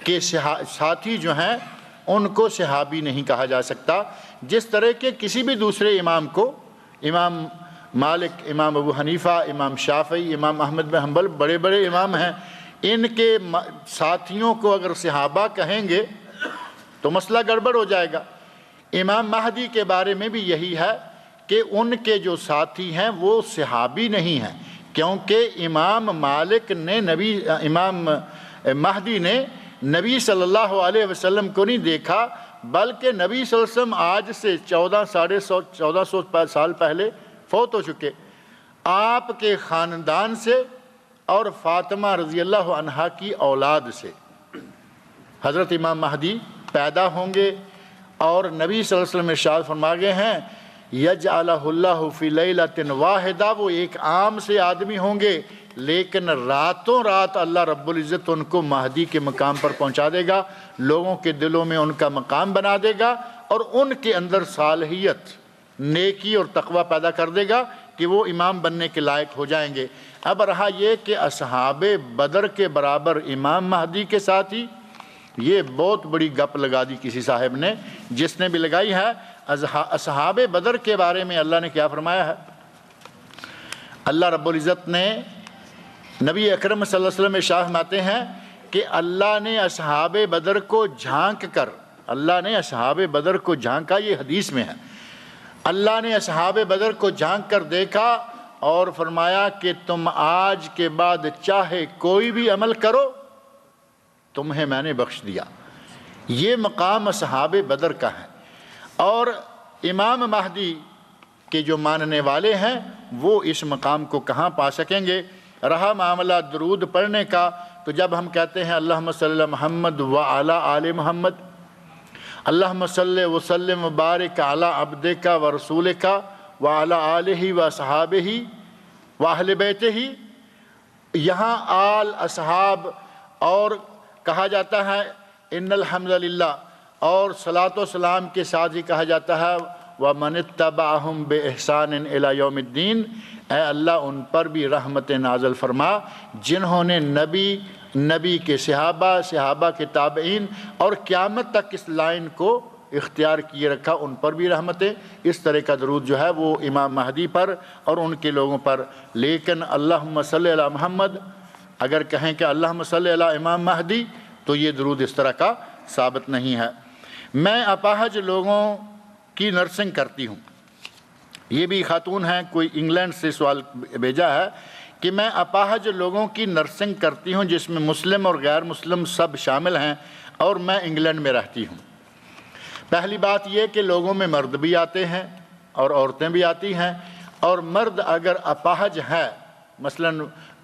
کے ساتھی جو ہیں ان کو صحابی نہیں کہا جا سکتا. جس طرح کے کسی بھی دوسرے امام کو, امام مالک, امام ابو حنیفہ, امام شافعی, امام احمد بن حنبل بڑے بڑے امام ہیں, ان کے ساتھیوں کو اگر صحابہ کہیں گے تو مسئلہ گڑبڑ ہو جائے گا. امام مہدی کے بارے میں بھی یہی ہے کہ ان کے جو ساتھی ہیں وہ صحابی نہیں ہیں, کیونکہ امام مالک نے امام مہدی نے نبی صلی اللہ علیہ وسلم کو نہیں دیکھا, بلکہ نبی صلی اللہ علیہ وسلم آج سے 1400 سال پہلے فوت ہو چکے. آپ کے خاندان سے اور فاطمہ رضی اللہ عنہا کی اولاد سے حضرت امام مہدی پیدا ہوں گے, اور نبی صلی اللہ علیہ وسلم ارشاد فرما گئے ہیں یجعلہ اللہ فی لیلۃ واحدہ, وہ ایک عام سے آدمی ہوں گے, لیکن راتوں رات اللہ رب العزت ان کو مہدی کے مقام پر پہنچا دے گا, لوگوں کے دلوں میں ان کا مقام بنا دے گا, اور ان کے اندر صالحیت, نیکی اور تقوی پیدا کر دے گا کہ وہ امام بننے کے لائق ہو جائیں گے. اب رہا یہ کہ اصحاب بدر کے برابر امام مہدی کے ساتھی, یہ بہت بڑی گپ لگا دی کسی صاحب نے, جس نے بھی لگائی ہے. اصحاب بدر کے بارے میں اللہ نے کیا فرمایا ہے؟ اللہ رب العزت نے نبی اکرم صلی اللہ علیہ وسلم ارشاد فرماتے ہیں کہ اللہ نے اصحاب بدر کو جھانک کر, اللہ نے اصحاب بدر کو جھانکا, یہ حدیث میں ہے, اللہ نے اصحاب بدر کو جھانک کر دیکھا اور فرمایا کہ تم آج کے بعد چاہے کوئی بھی عمل کرو تمہیں میں نے بخش دیا. یہ مقام اصحاب بدر کا ہے. اور امام مہدی کے جو ماننے والے ہیں وہ اس مقام کو کہاں پا سکیں گے؟ رہا معاملہ درود پڑھنے کا, تو جب ہم کہتے ہیں اللہم صلی علی محمد وعلی آل محمد, اللہم صلی وسلم وبارک علی عبدک ورسولک وعلی آلہ واصحابہ واہل بیتہ, یہاں آل, اصحاب اور کہا جاتا ہے ان الحمدللہ, اور صلاۃ و سلام کے ساتھ ہی کہا جاتا ہے وَمَنِ اتَّبَعَهُمْ بِإِحْسَانٍ إِلَى يَوْمِ الدِّينِ, اے اللہ ان پر بھی رحمت نازل فرما جنہوں نے نبی کے صحابہ کے تابعین اور قیامت تک اس لائن کو اختیار کیے رکھا, ان پر بھی رحمتیں. اس طرح کا درود جو ہے وہ امام مہدی پر اور ان کے لوگوں پر. لیکن اللہم صلی علی محمد اگر کہیں کہ اللہم صلی علی امام مہدی, تو یہ درود اس طرح کا ثابت نہیں ہے. میں اپاہج لوگوں کی نرسنگ کرتی ہوں. یہ بھی خاتون ہیں, کوئی انگلینڈ سے سوال بھیجا ہے کہ میں اپاہج لوگوں کی نرسنگ کرتی ہوں جس میں مسلم اور غیر مسلم سب شامل ہیں, اور میں انگلینڈ میں رہتی ہوں. پہلی بات یہ کہ لوگوں میں مرد بھی آتے ہیں اور عورتیں بھی آتی ہیں, اور مرد اگر اپاہج ہے, مثلا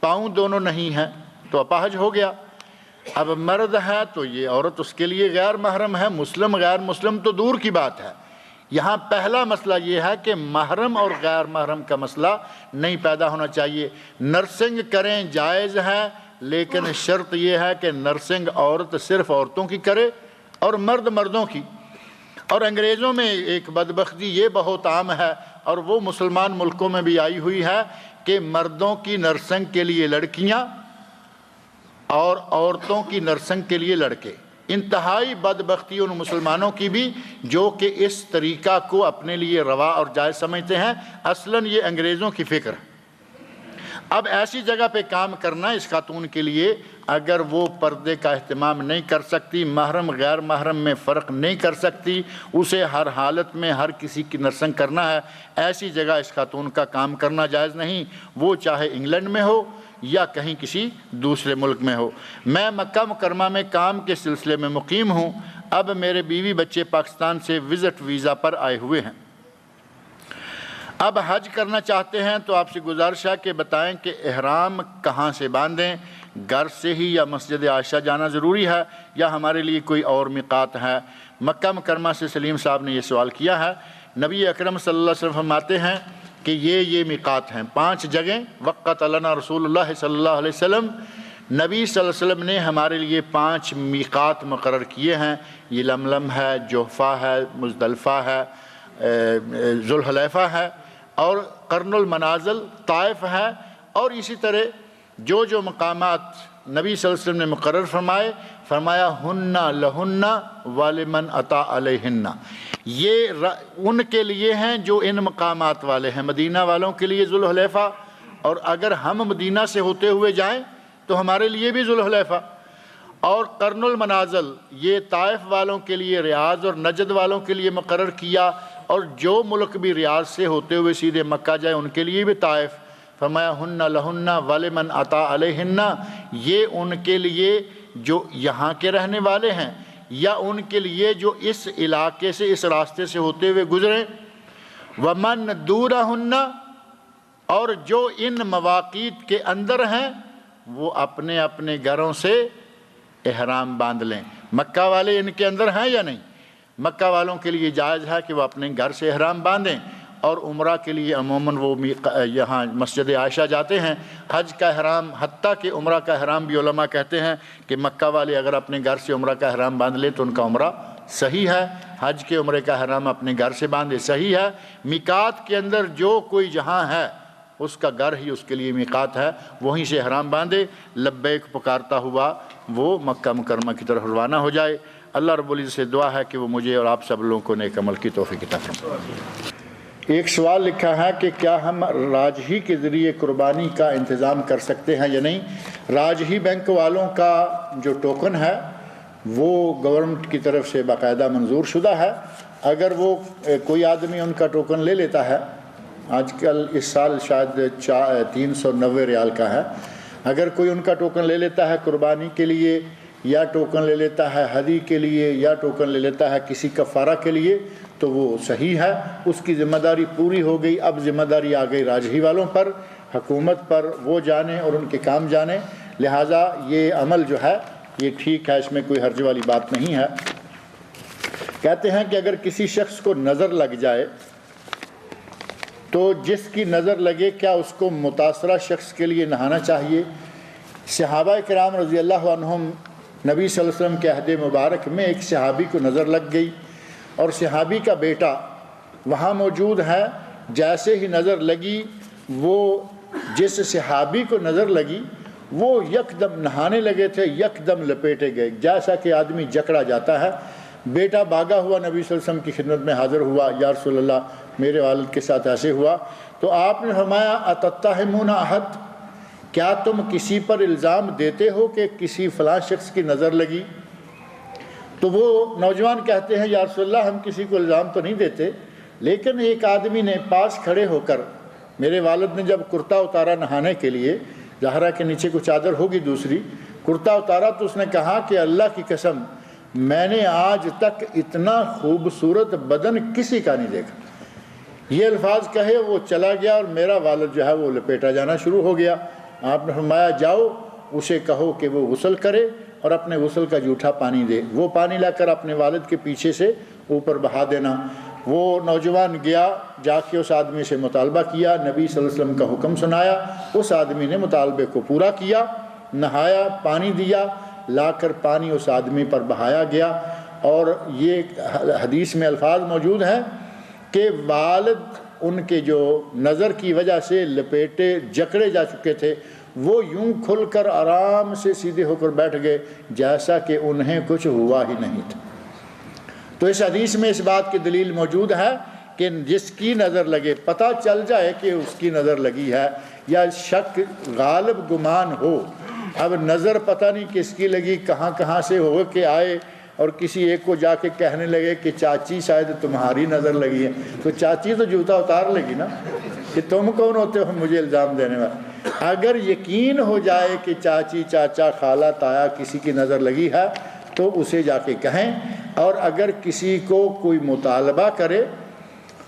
پاؤں دونوں نہیں ہیں تو اپاہج ہو گیا. اب مرد ہے تو یہ عورت اس کے لیے غیر محرم ہے, مسلم غیر مسلم تو دور کی بات ہے. یہاں پہلا مسئلہ یہ ہے کہ محرم اور غیر محرم کا مسئلہ نہیں پیدا ہونا چاہیے. نرسنگ کریں جائز ہے, لیکن شرط یہ ہے کہ نرسنگ عورت صرف عورتوں کی کرے اور مرد مردوں کی. اور انگریزوں میں ایک بدبختی یہ بہت عام ہے اور وہ مسلمان ملکوں میں بھی آئی ہوئی ہے کہ مردوں کی نرسنگ کے لیے لڑکیاں اور عورتوں کی نرسنگ کے لیے لڑکے. انتہائی بدبختی ان مسلمانوں کی بھی جو کہ اس طریقہ کو اپنے لیے روا اور جائز سمجھتے ہیں. اصلاً یہ انگریزوں کی فکر ہے. اب ایسی جگہ پہ کام کرنا اس خاتون کے لیے، اگر وہ پردے کا اہتمام نہیں کر سکتی، محرم غیر محرم میں فرق نہیں کر سکتی، اسے ہر حالت میں ہر کسی کی نرسنگ کرنا ہے، ایسی جگہ اس خاتون کا کام کرنا جائز نہیں، وہ چاہے انگلینڈ میں ہو یا کہیں کسی دوسرے ملک میں ہو. میں مکہ مکرمہ میں کام کے سلسلے میں مقیم ہوں. اب میرے بیوی بچے پاکستان سے وزٹ ویزا پر آئے ہوئے ہیں. اب حج کرنا چاہتے ہیں تو آپ سے گزارش ہے کہ بتائیں کہ احرام کہاں سے باندھیں، گھر سے ہی یا مسجد عائشہ جانا ضروری ہے یا ہمارے لیے کوئی اور میقات ہے؟ مکہ مکرمہ سے سلیم صاحب نے یہ سوال کیا ہے. نبی اکرم صلی اللہ علیہ وسلم فرماتے ہیں کہ یہ میقات ہیں، 5 جگہیں وقت لنا رسول اللہ صلی اللہ علیہ وسلم. نبی صلی اللہ علیہ وسلم نے ہمارے لیے 5 میقات مقرر کیے ہیں. یہ لملم ہے، جوحفہ ہے، مزدلفہ ہے، ذوالحلیفہ ہے اور قرن المنازل طائف ہے. اور اسی طرح جو مقامات نبی صلی اللہ علیہ وسلم نے مقرر فرمایا ہن لہن ولمن اطاع علیہن، یہ ان کے لیے ہیں جو ان مقامات والے ہیں. مدینہ والوں کے لیے ذوالحلیفہ، اور اگر ہم مدینہ سے ہوتے ہوئے جائیں تو ہمارے لیے بھی ذوالحلیفہ. اور قرن المنازل یہ طائف والوں کے لیے ریاض اور نجد والوں کے لیے مقرر کیا، اور جو ملک بھی ریاض سے ہوتے ہوئے سیدھے مکہ جائے ان کے لیے بھی طائف. فرمایا ہن لہن ولمن اطاع علیہن، یہ ان کے لیے جو یہاں کے رہنے والے ہیں یا ان کے لیے جو اس علاقے سے اس راستے سے ہوتے ہوئے گزریں. ومن دورہن، اور جو ان مواقیت کے اندر ہیں وہ اپنے اپنے گھروں سے احرام باندھ لیں. مکہ والے ان کے اندر ہیں یا نہیں؟ مکہ والوں کے لیے جائز ہے کہ وہ اپنے گھر سے احرام باندھیں، اور عمرہ کے لیے عموماً وہ یہاں مسجد عائشہ جاتے ہیں. حج کا احرام حتیٰ کہ عمرہ کا احرام بھی علماء کہتے ہیں کہ مکہ والے اگر اپنے گھر سے عمرہ کا احرام باندھ لیں تو ان کا عمرہ صحیح ہے. حج کے عمرے کا احرام اپنے گھر سے باندھے صحیح ہے. میقات کے اندر جو کوئی جہاں ہے اس کا گھر ہی اس کے لیے میقات ہے، وہیں سے احرام باندھے، لبیک پکارتا ہوا وہ مکہ مکرمہ کی طرف روانہ ہو جائے. اللہ رب العزت سے دعا ہے کہ وہ مجھے اور آپ سب لوگوں کو نیک عمل کی توفیق عطا فرمائے. ایک سوال لکھا ہے کہ کیا ہم راجہی کے ذریعے قربانی کا انتظام کر سکتے ہیں یا نہیں؟ راجہی بینک والوں کا جو ٹوکن ہے وہ گورنمنٹ کی طرف سے باقاعدہ منظور شدہ ہے. اگر وہ کوئی آدمی ان کا ٹوکن لے لیتا ہے، آج کل اس سال شاید 390 ریال کا ہے، اگر کوئی ان کا ٹوکن لے لیتا ہے قربانی کے لیے، یا ٹوکن لے لیتا ہے ہدی کے لیے، یا ٹوکن لے لیتا ہے کسی کفارہ کے لیے، تو وہ صحیح ہے، اس کی ذمہ داری پوری ہو گئی. اب ذمہ داری آ گئی راجہی والوں پر، حکومت پر، وہ جانیں اور ان کے کام جانیں. لہٰذا یہ عمل جو ہے یہ ٹھیک ہے، اس میں کوئی حرج والی بات نہیں ہے. کہتے ہیں کہ اگر کسی شخص کو نظر لگ جائے تو جس کی نظر لگے کیا اس کو متاثرہ شخص کے لیے نہانا چاہیے؟ صحابہ کرام رضی اللہ عنہم، نبی صلی اللہ علیہ وسلم کے عہد مبارک میں ایک صحابی کو نظر لگ گئی اور صحابی کا بیٹا وہاں موجود ہے. جیسے ہی نظر لگی، وہ جس صحابی کو نظر لگی وہ یکدم نہانے لگے تھے، یکدم لپیٹے گئے جیسا کہ آدمی جکڑا جاتا ہے. بیٹا بھاگا ہوا نبی صلی اللہ علیہ وسلم کی خدمت میں حاضر ہوا، یا رسول اللہ میرے والد کے ساتھ ایسے ہوا. تو آپ نے فرمایا اتتہمون احد، کیا تم کسی پر الزام دیتے ہو کہ کسی فلاں شخص کی نظر لگی؟ تو وہ نوجوان کہتے ہیں یا رسول اللہ ہم کسی کو الزام تو نہیں دیتے، لیکن ایک آدمی نے پاس کھڑے ہو کر، میرے والد نے جب کرتا اتارا نہانے کے لیے، ظاہرہ کے نیچے کوئی چادر ہوگی دوسری، کرتا اتارا تو اس نے کہا کہ اللہ کی قسم میں نے آج تک اتنا خوبصورت بدن کسی کا نہیں دیکھا. یہ الفاظ کہے وہ چلا گیا اور میرا والد جو ہے وہ لپیٹا جانا شروع ہو گیا. آپ نے فرمایا جاؤ اسے کہو کہ وہ غسل کرے اور اپنے غسل کا جھوٹا پانی دے. وہ پانی لا کر اپنے والد کے پیچھے سے اوپر بہا دینا. وہ نوجوان گیا، جا کے اس آدمی سے مطالبہ کیا، نبی صلی اللہ علیہ وسلم کا حکم سنایا. اس آدمی نے مطالبے کو پورا کیا، نہایا، پانی دیا، لا کر پانی اس آدمی پر بہایا گیا اور یہ حدیث میں الفاظ موجود ہیں کہ والد ان کے جو نظر کی وجہ سے لپیٹے جکڑے جا چکے تھے وہ یوں کھل کر آرام سے سیدھے ہو کر بیٹھ گئے جیسا کہ انہیں کچھ ہوا ہی نہیں تھا۔ تو اس حدیث میں اس بات کی دلیل موجود ہے کہ جس کی نظر لگے، پتہ چل جائے کہ اس کی نظر لگی ہے یا شک غالب گمان ہو، اب نظر پتہ نہیں کس کی لگی، کہاں سے ہو کے آئے اور کسی ایک کو جا کے کہنے لگے کہ چاچی شاید تمہاری نظر لگی ہے، تو چاچی تو جوتا اتار لے گی نا کہ تم کون ہوتے ہو مجھے الزام دینے والے۔ اگر یقین ہو جائے کہ چاچی چاچا خالہ تایا کسی کی نظر لگی ہے تو اسے جا کے کہیں، اور اگر کسی کو کوئی مطالبہ کرے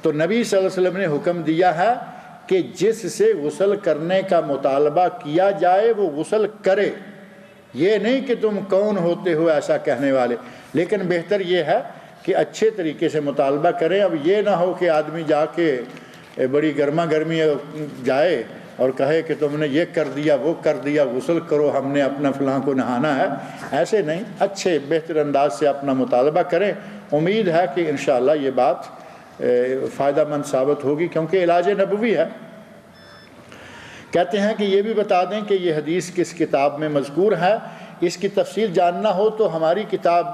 تو نبی صلی اللہ علیہ وسلم نے حکم دیا ہے کہ جس سے غسل کرنے کا مطالبہ کیا جائے وہ غسل کرے، یہ نہیں کہ تم کون ہوتے ہو ایسا کہنے والے، لیکن بہتر یہ ہے کہ اچھے طریقے سے مطالبہ کریں۔ اب یہ نہ ہو کہ آدمی جا کے بڑی گرما گرمی جائے اور کہے کہ تم نے یہ کر دیا وہ کر دیا، غسل کرو، ہم نے اپنا فلاں کو نہانا ہے، ایسے نہیں، اچھے بہتر انداز سے اپنا مطالبہ کریں۔ امید ہے کہ انشاءاللہ یہ بات فائدہ مند ثابت ہوگی کیونکہ علاج نبوی ہے۔ کہتے ہیں کہ یہ بھی بتا دیں کہ یہ حدیث کس کتاب میں مذکور ہے، اس کی تفصیل جاننا ہو تو ہماری کتاب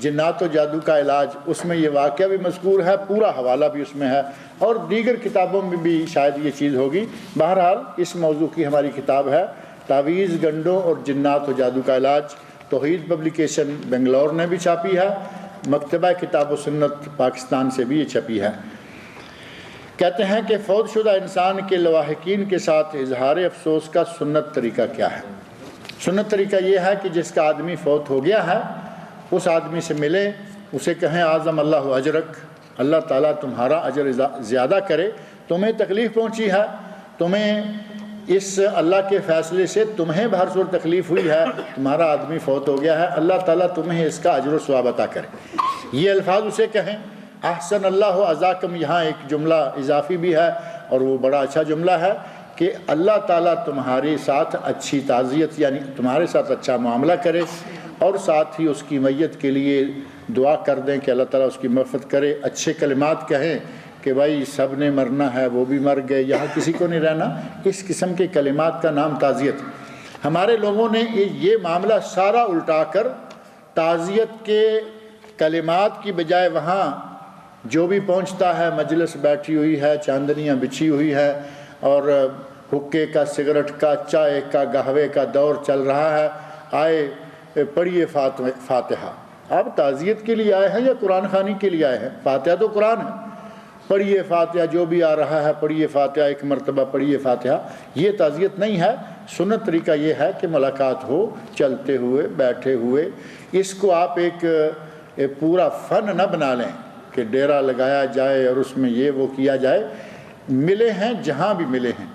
جنات و جادو کا علاج، اس میں یہ واقعہ بھی مذکور ہے، پورا حوالہ بھی اس میں ہے، اور دیگر کتابوں میں بھی شاید یہ چیز ہوگی۔ بہرحال اس موضوع کی ہماری کتاب ہے تعویذ، گنڈوں اور جنات و جادو کا علاج، توحید پبلیکیشن بنگلور نے بھی چھاپی ہے، مکتبہ کتاب و سنت پاکستان سے بھی یہ چھپی ہے۔ کہتے ہیں کہ فوت شدہ انسان کے لواحقین کے ساتھ اظہار افسوس کا سنت طریقہ کیا ہے؟ سنت طریقہ یہ ہے کہ جس کا آدمی فوت ہو گیا ہے اس آدمی سے ملے، اسے کہیں اعظم اللہ اجرک، اللہ تعالیٰ تمہارا اجر زیادہ کرے، تمہیں تکلیف پہنچی ہے، تمہیں اس اللہ کے فیصلے سے تمہیں بہر صورت تکلیف ہوئی ہے، تمہارا آدمی فوت ہو گیا ہے، اللہ تعالیٰ تمہیں اس کا اجر و ثواب عطا کرے، یہ الفاظ اسے کہیں۔ احسن اللہ عزاکم، یہاں ایک جملہ اضافی بھی ہے اور وہ بڑا اچھا جملہ ہے کہ اللہ تعالیٰ تمہارے ساتھ اچھی تعزیت یعنی تمہارے ساتھ اچھا معاملہ کرے، اور ساتھ ہی اس کی میت کے لیے دعا کر دیں کہ اللہ تعالیٰ اس کی مغفرت کرے، اچھے کلمات کہیں کہ بھائی سب نے مرنا ہے، وہ بھی مر گئے، یہاں کسی کو نہیں رہنا، اس قسم کے کلمات کا نام تعزیت۔ ہمارے لوگوں نے یہ معاملہ سارا الٹا کر تعزیت کے کلمات کی بجائے وہاں جو بھی پہنچتا ہے، مجلس بیٹھی ہوئی ہے، چاندنیاں بچھی ہوئی ہے اور حکے کا، سگریٹ کا، چائے کا، قہوے کا دور چل رہا ہے، آئے پڑھیے فاتحہ۔ آپ تعزیت کے لیے آئے ہیں یا قرآن خوانی کے لیے آئے ہیں؟ فاتحہ تو قرآن ہے، پڑھیے فاتحہ، جو بھی آ رہا ہے پڑھیے فاتحہ، ایک مرتبہ پڑھیے فاتحہ، یہ تعزیت نہیں ہے۔ سنت طریقہ یہ ہے کہ ملاقات ہو، چلتے ہوئے، بیٹھے ہوئے، اس کو آپ ایک پورا فن نہ بنا لیں کہ ڈیرا لگایا جائے اور اس میں یہ وہ کیا جائے۔ ملے ہیں جہاں بھی ملے ہیں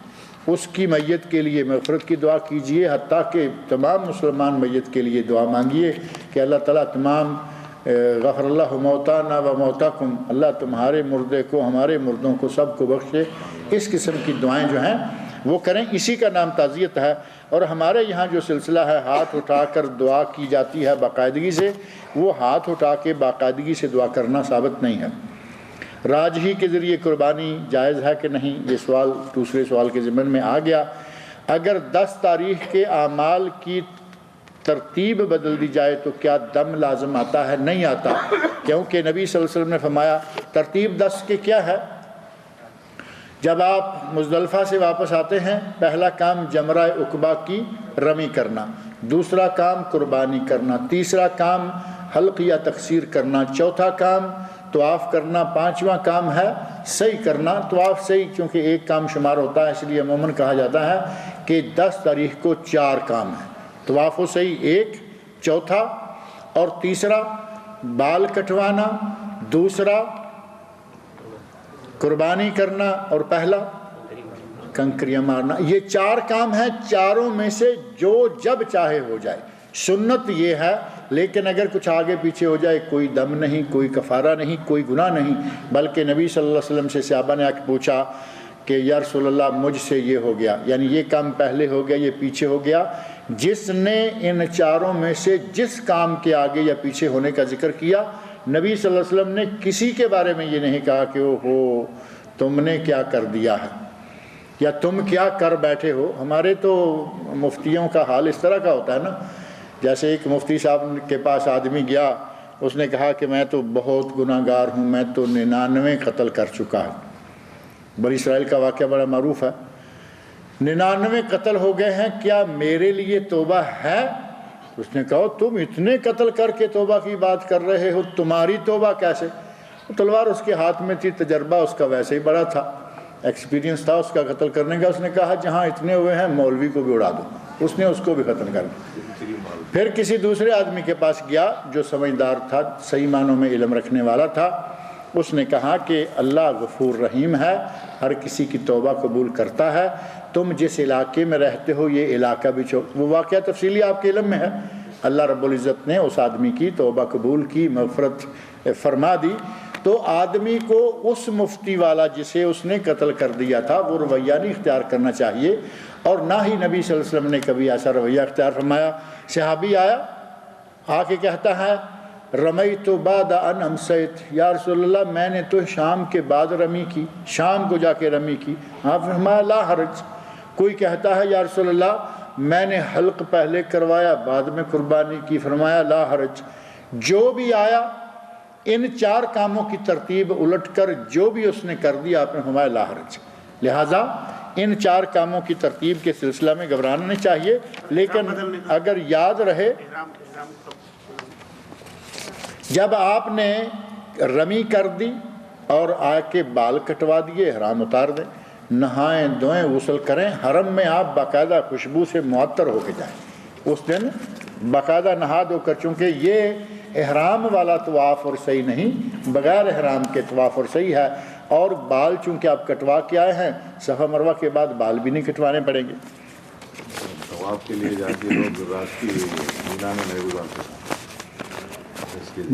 اس کی میت کے لیے مغفرت کی دعا کیجئے، حتیٰ کہ تمام مسلمان میت کے لیے دعا مانگیے کہ اللہ تعالیٰ تمام غفر اللہ موتانا و موتاکم، اللہ تمہارے مردے کو، ہمارے مردوں کو، سب کو بخشے۔ اس قسم کی دعائیں جو ہیں وہ کریں، اسی کا نام تعزیت ہے۔ اور ہمارے یہاں جو سلسلہ ہے ہاتھ اٹھا کر دعا کی جاتی ہے باقاعدگی سے، وہ ہاتھ اٹھا کے باقاعدگی سے دعا کرنا ثابت نہیں ہے۔ راجحی کے ذریعے قربانی جائز ہے کہ نہیں، یہ سوال دوسرے سوال کے ضمن میں آ گیا۔ اگر 10 تاریخ کے اعمال کی ترتیب بدل دی جائے تو کیا دم لازم آتا ہے؟ نہیں آتا، کیونکہ نبی صلی اللہ علیہ وسلم نے فرمایا ترتیب 10 کے کیا ہے؟ جب آپ مزدلفہ سے واپس آتے ہیں، پہلا کام جمرہ عقبہ کی رمی کرنا، دوسرا کام قربانی کرنا، تیسرا کام حلق یا تقصیر کرنا، چوتھا کام طواف کرنا، پانچواں کام ہے سعی کرنا۔ طواف سعی چونکہ ایک کام شمار ہوتا ہے اس لیے عموماً کہا جاتا ہے کہ 10 تاریخ کو 4 کام ہیں، طواف و سعی ایک، چوتھا اور تیسرا بال کٹوانا، دوسرا قربانی کرنا اور پہلا کنکریاں مارنا۔ یہ 4 کام ہیں، چاروں میں سے جو جب چاہے ہو جائے۔ سنت یہ ہے، لیکن اگر کچھ آگے پیچھے ہو جائے کوئی دم نہیں، کوئی کفارہ نہیں، کوئی گناہ نہیں، بلکہ نبی صلی اللہ علیہ وسلم سے صحابہ نے آ کے پوچھا کہ یا رسول اللہ مجھ سے یہ ہو گیا، یعنی یہ کام پہلے ہو گیا، یہ پیچھے ہو گیا. جس نے ان چاروں میں سے جس کام کے آگے یا پیچھے ہونے کا ذکر کیا، نبی صلی اللہ علیہ وسلم نے کسی کے بارے میں یہ نہیں کہا کہ او ہو تم نے کیا کر دیا ہے یا تم کیا کر بیٹھے ہو. ہمارے تو مفتیوں کا حال اس طرح کا ہوتا ہے نا، جیسے ایک مفتی صاحب کے پاس آدمی گیا، اس نے کہا کہ میں تو بہت گناہ گار ہوں، میں تو 99 قتل کر چکا ہوں. بنی اسرائیل کا واقعہ بڑا معروف ہے. 99 قتل ہو گئے ہیں، کیا میرے لیے توبہ ہے؟ اس نے کہا تم اتنے قتل کر کے توبہ کی بات کر رہے ہو، تمہاری توبہ کیسے؟ تلوار اس کے ہاتھ میں تھی، تجربہ اس کا ویسے ہی بڑا تھا، ایکسپیرینس تھا اس کا قتل کرنے کا. اس نے کہا جہاں اتنے ہوئے ہیں مولوی کو بھی اڑا دو. اس نے اس کو بھی قتل کر دیا. پھر کسی دوسرے آدمی کے پاس گیا جو سمجھدار تھا، صحیح معنوں میں علم رکھنے والا تھا. اس نے کہا کہ اللہ غفور رحیم ہے، ہر کسی کی توبہ قبول کرتا ہے. تم جس علاقے میں رہتے ہو یہ علاقہ بھی وہ واقعہ تفصیلی آپ کے علم میں ہے. اللہ رب العزت نے اس آدمی کی توبہ قبول کی، مغفرت فرما دی. تو آدمی کو اس مفتی والا جسے اس نے قتل کر دیا تھا وہ رویہ نہیں اختیار کرنا چاہیے، اور نہ ہی نبی صلی اللہ علیہ وسلم نے کبھی ایسا رویہ اختیار فرمایا. صحابی آیا، آ کے کہتا ہے رمیت بعد ان امسیت، یا رسول اللہ میں نے تو شام کے بعد رمی کی، شام کو جا کے رمی کی. آپ نے فرمایا لا حرج. کوئی کہتا ہے یا رسول اللہ میں نے حلق پہلے کروایا بعد میں قربانی کی، فرمایا لا حرج. جو بھی آیا ان 4 کاموں کی ترتیب الٹ کر جو بھی اس نے کر دیا آپ نے فرمایا لا حرج. لہٰذا ان 4 کاموں کی ترتیب کے سلسلہ میں گھبرانا نہیں چاہیے، لیکن اگر یاد رہے جب آپ نے رمی کر دی اور آ کے بال کٹوا دیے، احرام اتار دیں، نہائیں دھوئیں غسل کریں. حرم میں آپ باقاعدہ خوشبو سے معطر ہو کے جائیں. اس دن باقاعدہ نہا دھو کر، چونکہ یہ احرام والا طواف اور صحیح نہیں، بغیر احرام کے طواف اور صحیح ہے. اور بال چونکہ آپ کٹوا کے آئے ہیں، صفا مروہ کے بعد بال بھی نہیں کٹوانے پڑیں گے. طواف کے لیے جاتے لوگ رات کی مینا میں نہیں گزارتے.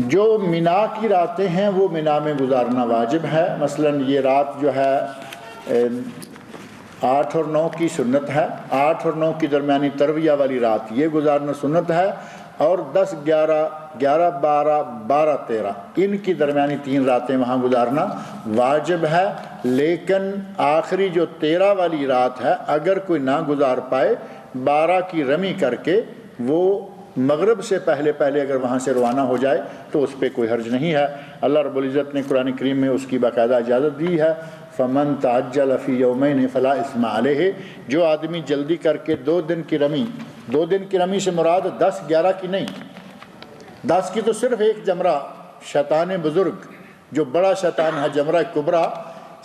جو مینا کی راتیں ہیں وہ مینا میں گزارنا واجب ہے. مثلا یہ رات جو ہے 8 اور 9 کی سنت ہے، 8 اور 9 کی درمیانی ترویہ والی رات یہ گزارنا سنت ہے، اور 10 11 11 12 12 13 ان کی درمیانی 3 راتیں وہاں گزارنا واجب ہے. لیکن آخری جو 13 والی رات ہے اگر کوئی نہ گزار پائے، 12 کی رمی کر کے وہ مغرب سے پہلے اگر وہاں سے روانہ ہو جائے تو اس پہ کوئی حرج نہیں ہے. اللہ رب العزت نے قرآن کریم میں اس کی باقاعدہ اجازت دی ہے. فمن تعجل فی یومین فلا اثم علیہ. جو آدمی جلدی کر کے 2 دن کی رمی سے مراد 10 11 کی نہیں، 10 کی تو صرف ایک جمرہ شیطان بزرگ جو بڑا شیطان ہے جمرہ کبرا،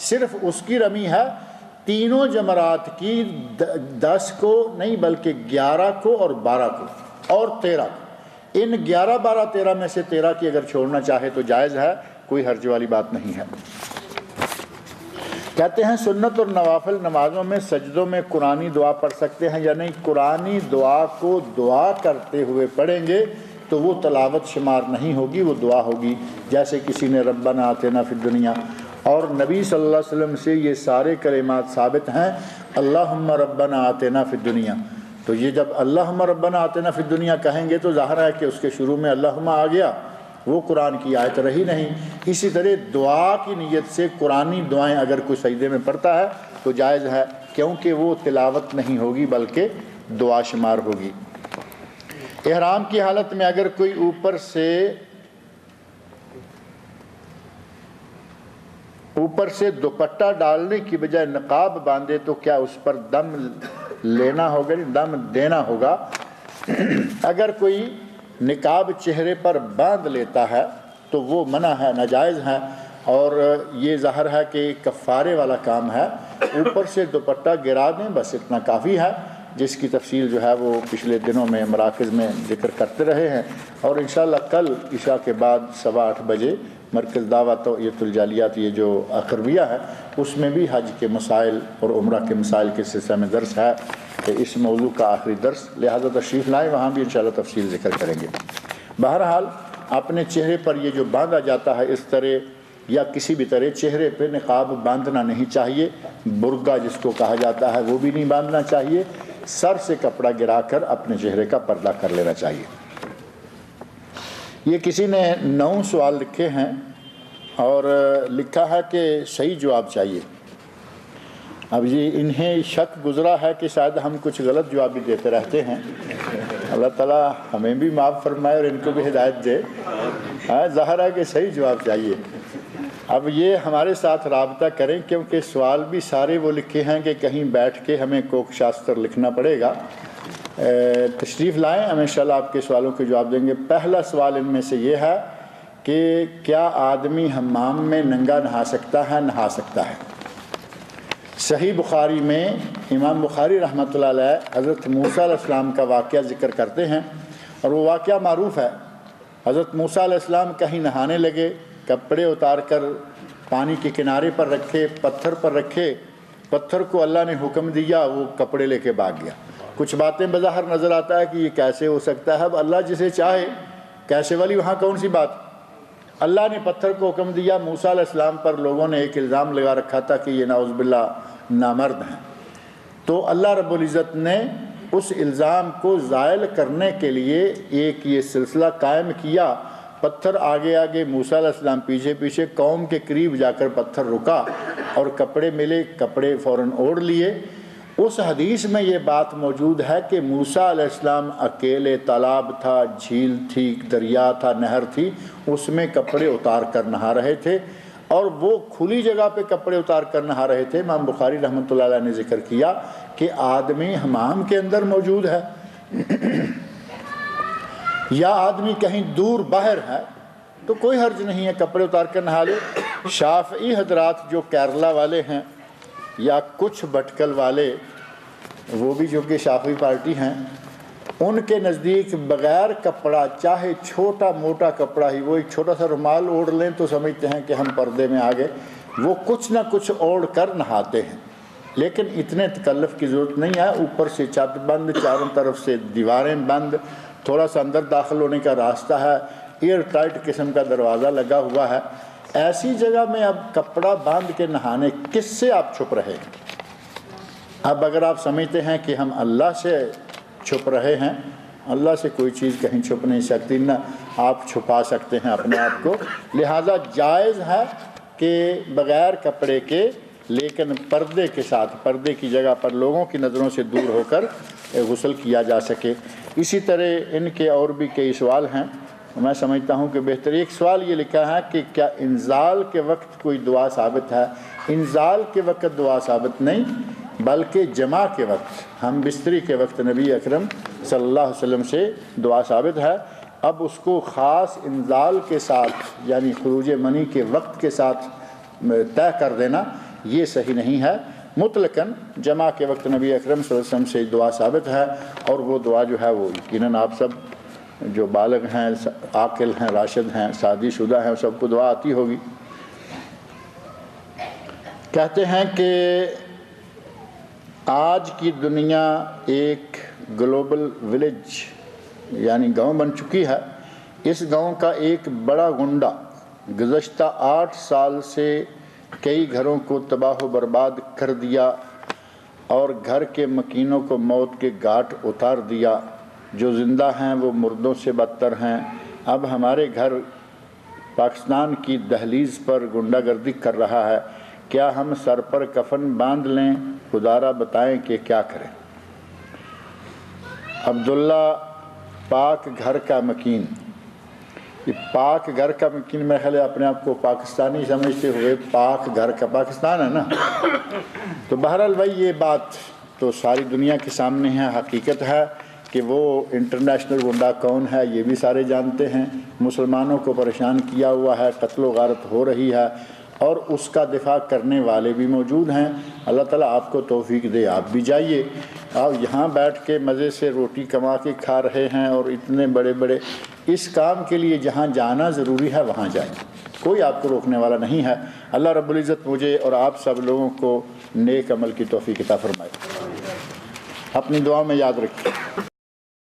صرف اس کی رمی ہے. تینوں جمرات کی 10 کو نہیں بلکہ 11 کو اور 12 کو اور 13 کو، ان 11 12 13 میں سے 13 کی اگر چھوڑنا چاہے تو جائز ہے، کوئی حرج والی بات نہیں ہے. کہتے ہیں سنت اور نوافل نمازوں میں سجدوں میں قرآنی دعا پڑھ سکتے ہیں یا نہیں؟ قرآنی دعا کو دعا کرتے ہوئے پڑھیں گے تو وہ تلاوت شمار نہیں ہوگی، وہ دعا ہوگی. جیسے کسی نے ربنا آتنا فی الدنیا، اور نبی صلی اللہ علیہ وسلم سے یہ سارے کلمات ثابت ہیں، اللہم ربنا آتنا فی الدنیا. تو یہ جب اللہم ربنا آتنا فی الدنیا کہیں گے تو ظاہر ہے کہ اس کے شروع میں اللہم آ گیا، وہ قرآن کی آیت رہی نہیں. اسی طرح دعا کی نیت سے قرآنی دعائیں اگر کوئی سجدے میں پڑھتا ہے تو جائز ہے، کیونکہ وہ تلاوت نہیں ہوگی بلکہ دعا شمار ہوگی. احرام کی حالت میں اگر کوئی اوپر سے دوپٹہ ڈالنے کی بجائے نقاب باندھے تو کیا اس پر دم لینا ہوگا؟ دم دینا ہوگا. اگر کوئی نقاب چہرے پر باندھ لیتا ہے تو وہ منع ہے، ناجائز ہے، اور یہ ظاہر ہے کہ کفارے والا کام ہے. اوپر سے دوپٹہ گرا دیں، بس اتنا کافی ہے، جس کی تفصیل جو ہے وہ پچھلے دنوں میں مراکز میں ذکر کرتے رہے ہیں. اور انشاءاللہ کل عشاء کے بعد 8:15 بجے مرکز دعوت توعیت الجالیات یہ جو اخرویہ ہے اس میں بھی حج کے مسائل اور عمرہ کے مسائل کے سلسلے میں درس ہے، کہ اس موضوع کا آخری درس، لہذا تشریف لائیں، وہاں بھی انشاءاللہ تفصیل ذکر کریں گے. بہرحال اپنے چہرے پر یہ جو باندھا جاتا ہے اس طرح یا کسی بھی طرح چہرے پہ نقاب باندھنا نہیں چاہیے، برقع جس کو کہا جاتا ہے وہ بھی نہیں باندھنا چاہیے، سر سے کپڑا گرا کر اپنے چہرے کا پردہ کر لینا چاہیے۔ یہ کسی نے 9 سوال لکھے ہیں اور لکھا ہے کہ صحیح جواب چاہیے۔ اب یہ انہیں شک گزرا ہے کہ شاید ہم کچھ غلط جواب بھی دیتے رہتے ہیں، اللہ تعالیٰ ہمیں بھی معاف فرمائے اور ان کو بھی ہدایت دے۔ ظاہر ہے کہ صحیح جواب چاہیے۔ اب یہ ہمارے ساتھ رابطہ کریں، کیونکہ سوال بھی سارے وہ لکھے ہیں کہ کہیں بیٹھ کے ہمیں کوک شاستر لکھنا پڑے گا۔ تشریف لائیں، ہم انشاءاللہ آپ کے سوالوں کے جواب دیں گے۔ پہلا سوال ان میں سے یہ ہے کہ کیا آدمی حمام میں ننگا نہا سکتا ہے؟ نہا سکتا ہے۔ صحیح بخاری میں امام بخاری رحمۃ اللہ علیہ حضرت موسیٰ علیہ السلام کا واقعہ ذکر کرتے ہیں، اور وہ واقعہ معروف ہے۔ حضرت موسیٰ علیہ السلام کہیں نہانے لگے، کپڑے اتار کر پانی کے کنارے پر رکھے، پتھر پر رکھے، پتھر کو اللہ نے حکم دیا، وہ کپڑے لے کے بھاگ گیا۔ کچھ باتیں بظاہر نظر آتا ہے کہ یہ کیسے ہو سکتا ہے، اب اللہ جسے چاہے، کیسے والی وہاں کون سی بات۔ اللہ نے پتھر کو حکم دیا، موسیٰ علیہ السلام پر لوگوں نے ایک الزام لگا رکھا تھا کہ یہ نعوذ باللہ نامرد ہیں، تو اللہ رب العزت نے اس الزام کو زائل کرنے کے لیے ایک یہ سلسلہ قائم کیا، پتھر آگے آگے، موسیٰ علیہ السلام پیچھے پیچھے، قوم کے قریب جا کر پتھر رکا اور کپڑے ملے، کپڑے فوراً اوڑھ لیے۔ اس حدیث میں یہ بات موجود ہے کہ موسیٰ علیہ السلام اکیلے، تالاب تھا، جھیل تھی، دریا تھا، نہر تھی، اس میں کپڑے اتار کر نہا رہے تھے، اور وہ کھلی جگہ پہ کپڑے اتار کر نہا رہے تھے۔ امام بخاری رحمۃ اللہ علیہ نے ذکر کیا کہ آدمی حمام کے اندر موجود ہے یا آدمی کہیں دور باہر ہے تو کوئی حرج نہیں ہے، کپڑے اتار کر نہا لے۔ شافعی حضرات جو کیرلا والے ہیں یا کچھ بھٹکل والے، وہ بھی جو کہ شافعی پارٹی ہیں، ان کے نزدیک بغیر کپڑا، چاہے چھوٹا موٹا کپڑا ہی، وہ ایک چھوٹا سا رومال اوڑھ لیں تو سمجھتے ہیں کہ ہم پردے میں آ گئے، وہ کچھ نہ کچھ اوڑھ کر نہاتے ہیں۔ لیکن اتنے تکلف کی ضرورت نہیں ہے، اوپر سے چھت بند، چاروں طرف سے دیواریں بند، تھوڑا سا اندر داخل ہونے کا راستہ ہے، ایئر ٹائٹ قسم کا دروازہ لگا ہوا ہے۔ ایسی جگہ میں اب کپڑا باندھ کے نہانے، کس سے آپ چھپ رہے ہیں؟ اب اگر آپ سمجھتے ہیں کہ ہم اللہ سے چھپ رہے ہیں، اللہ سے کوئی چیز کہیں چھپ نہیں سکتی، نہ آپ چھپا سکتے ہیں اپنے آپ کو، لہٰذا جائز ہے کہ بغیر کپڑے کے لیکن پردے کے ساتھ، پردے کی جگہ پر لوگوں کی نظروں سے دور ہو کر غسل کیا جا سکے۔ اسی طرح ان کے اور بھی کئی سوال ہیں، میں سمجھتا ہوں کہ بہتر ایک سوال یہ لکھا ہے کہ کیا انزال کے وقت کوئی دعا ثابت ہے؟ انزال کے وقت دعا ثابت نہیں، بلکہ جمع کے وقت، ہم بستری کے وقت نبی اکرم صلی اللہ علیہ وسلم سے دعا ثابت ہے۔ اب اس کو خاص انزال کے ساتھ، یعنی خروج منی کے وقت کے ساتھ طے کر دینا، یہ صحیح نہیں ہے۔ مطلقاً جمع کے وقت نبی اکرم صلی اللہ علیہ وسلم سے دعا ثابت ہے، اور وہ دعا جو ہے وہ یقیناً آپ سب جو بالغ ہیں، عاقل ہیں، راشد ہیں، شادی شدہ ہیں، سب کو دعا آتی ہوگی۔ کہتے ہیں کہ آج کی دنیا ایک گلوبل ولیج یعنی گاؤں بن چکی ہے۔ اس گاؤں کا ایک بڑا غنڈہ گزشتہ 8 سال سے کئی گھروں کو تباہ و برباد کر دیا اور گھر کے مکینوں کو موت کے گھاٹ اتار دیا۔ جو زندہ ہیں وہ مردوں سے بدتر ہیں۔ اب ہمارے گھر پاکستان کی دہلیز پر غنڈہ گردی کر رہا ہے، کیا ہم سر پر کفن باندھ لیں؟ خدارا بتائیں کہ کیا کریں۔ عبداللہ پاک گھر کا مکین، یہ پاک گھر کا مکین میرے خیال ہے اپنے آپ کو پاکستانی سمجھتے ہوئے پاک گھر کا، پاکستان ہے نا، تو بہرحال بھائی یہ بات تو ساری دنیا کے سامنے ہے، حقیقت ہے کہ وہ انٹرنیشنل غنڈہ کون ہے یہ بھی سارے جانتے ہیں۔ مسلمانوں کو پریشان کیا ہوا ہے، قتل و غارت ہو رہی ہے، اور اس کا دفاع کرنے والے بھی موجود ہیں۔ اللہ تعالیٰ آپ کو توفیق دے، آپ بھی جائیے۔ آپ یہاں بیٹھ کے مزے سے روٹی کما کے کھا رہے ہیں، اور اتنے بڑے بڑے اس کام کے لیے جہاں جانا ضروری ہے وہاں جائیں، کوئی آپ کو روکنے والا نہیں ہے۔ اللہ رب العزت مجھے اور آپ سب لوگوں کو نیک عمل کی توفیق عطا فرمائے۔ اپنی دعا میں یاد رکھیں۔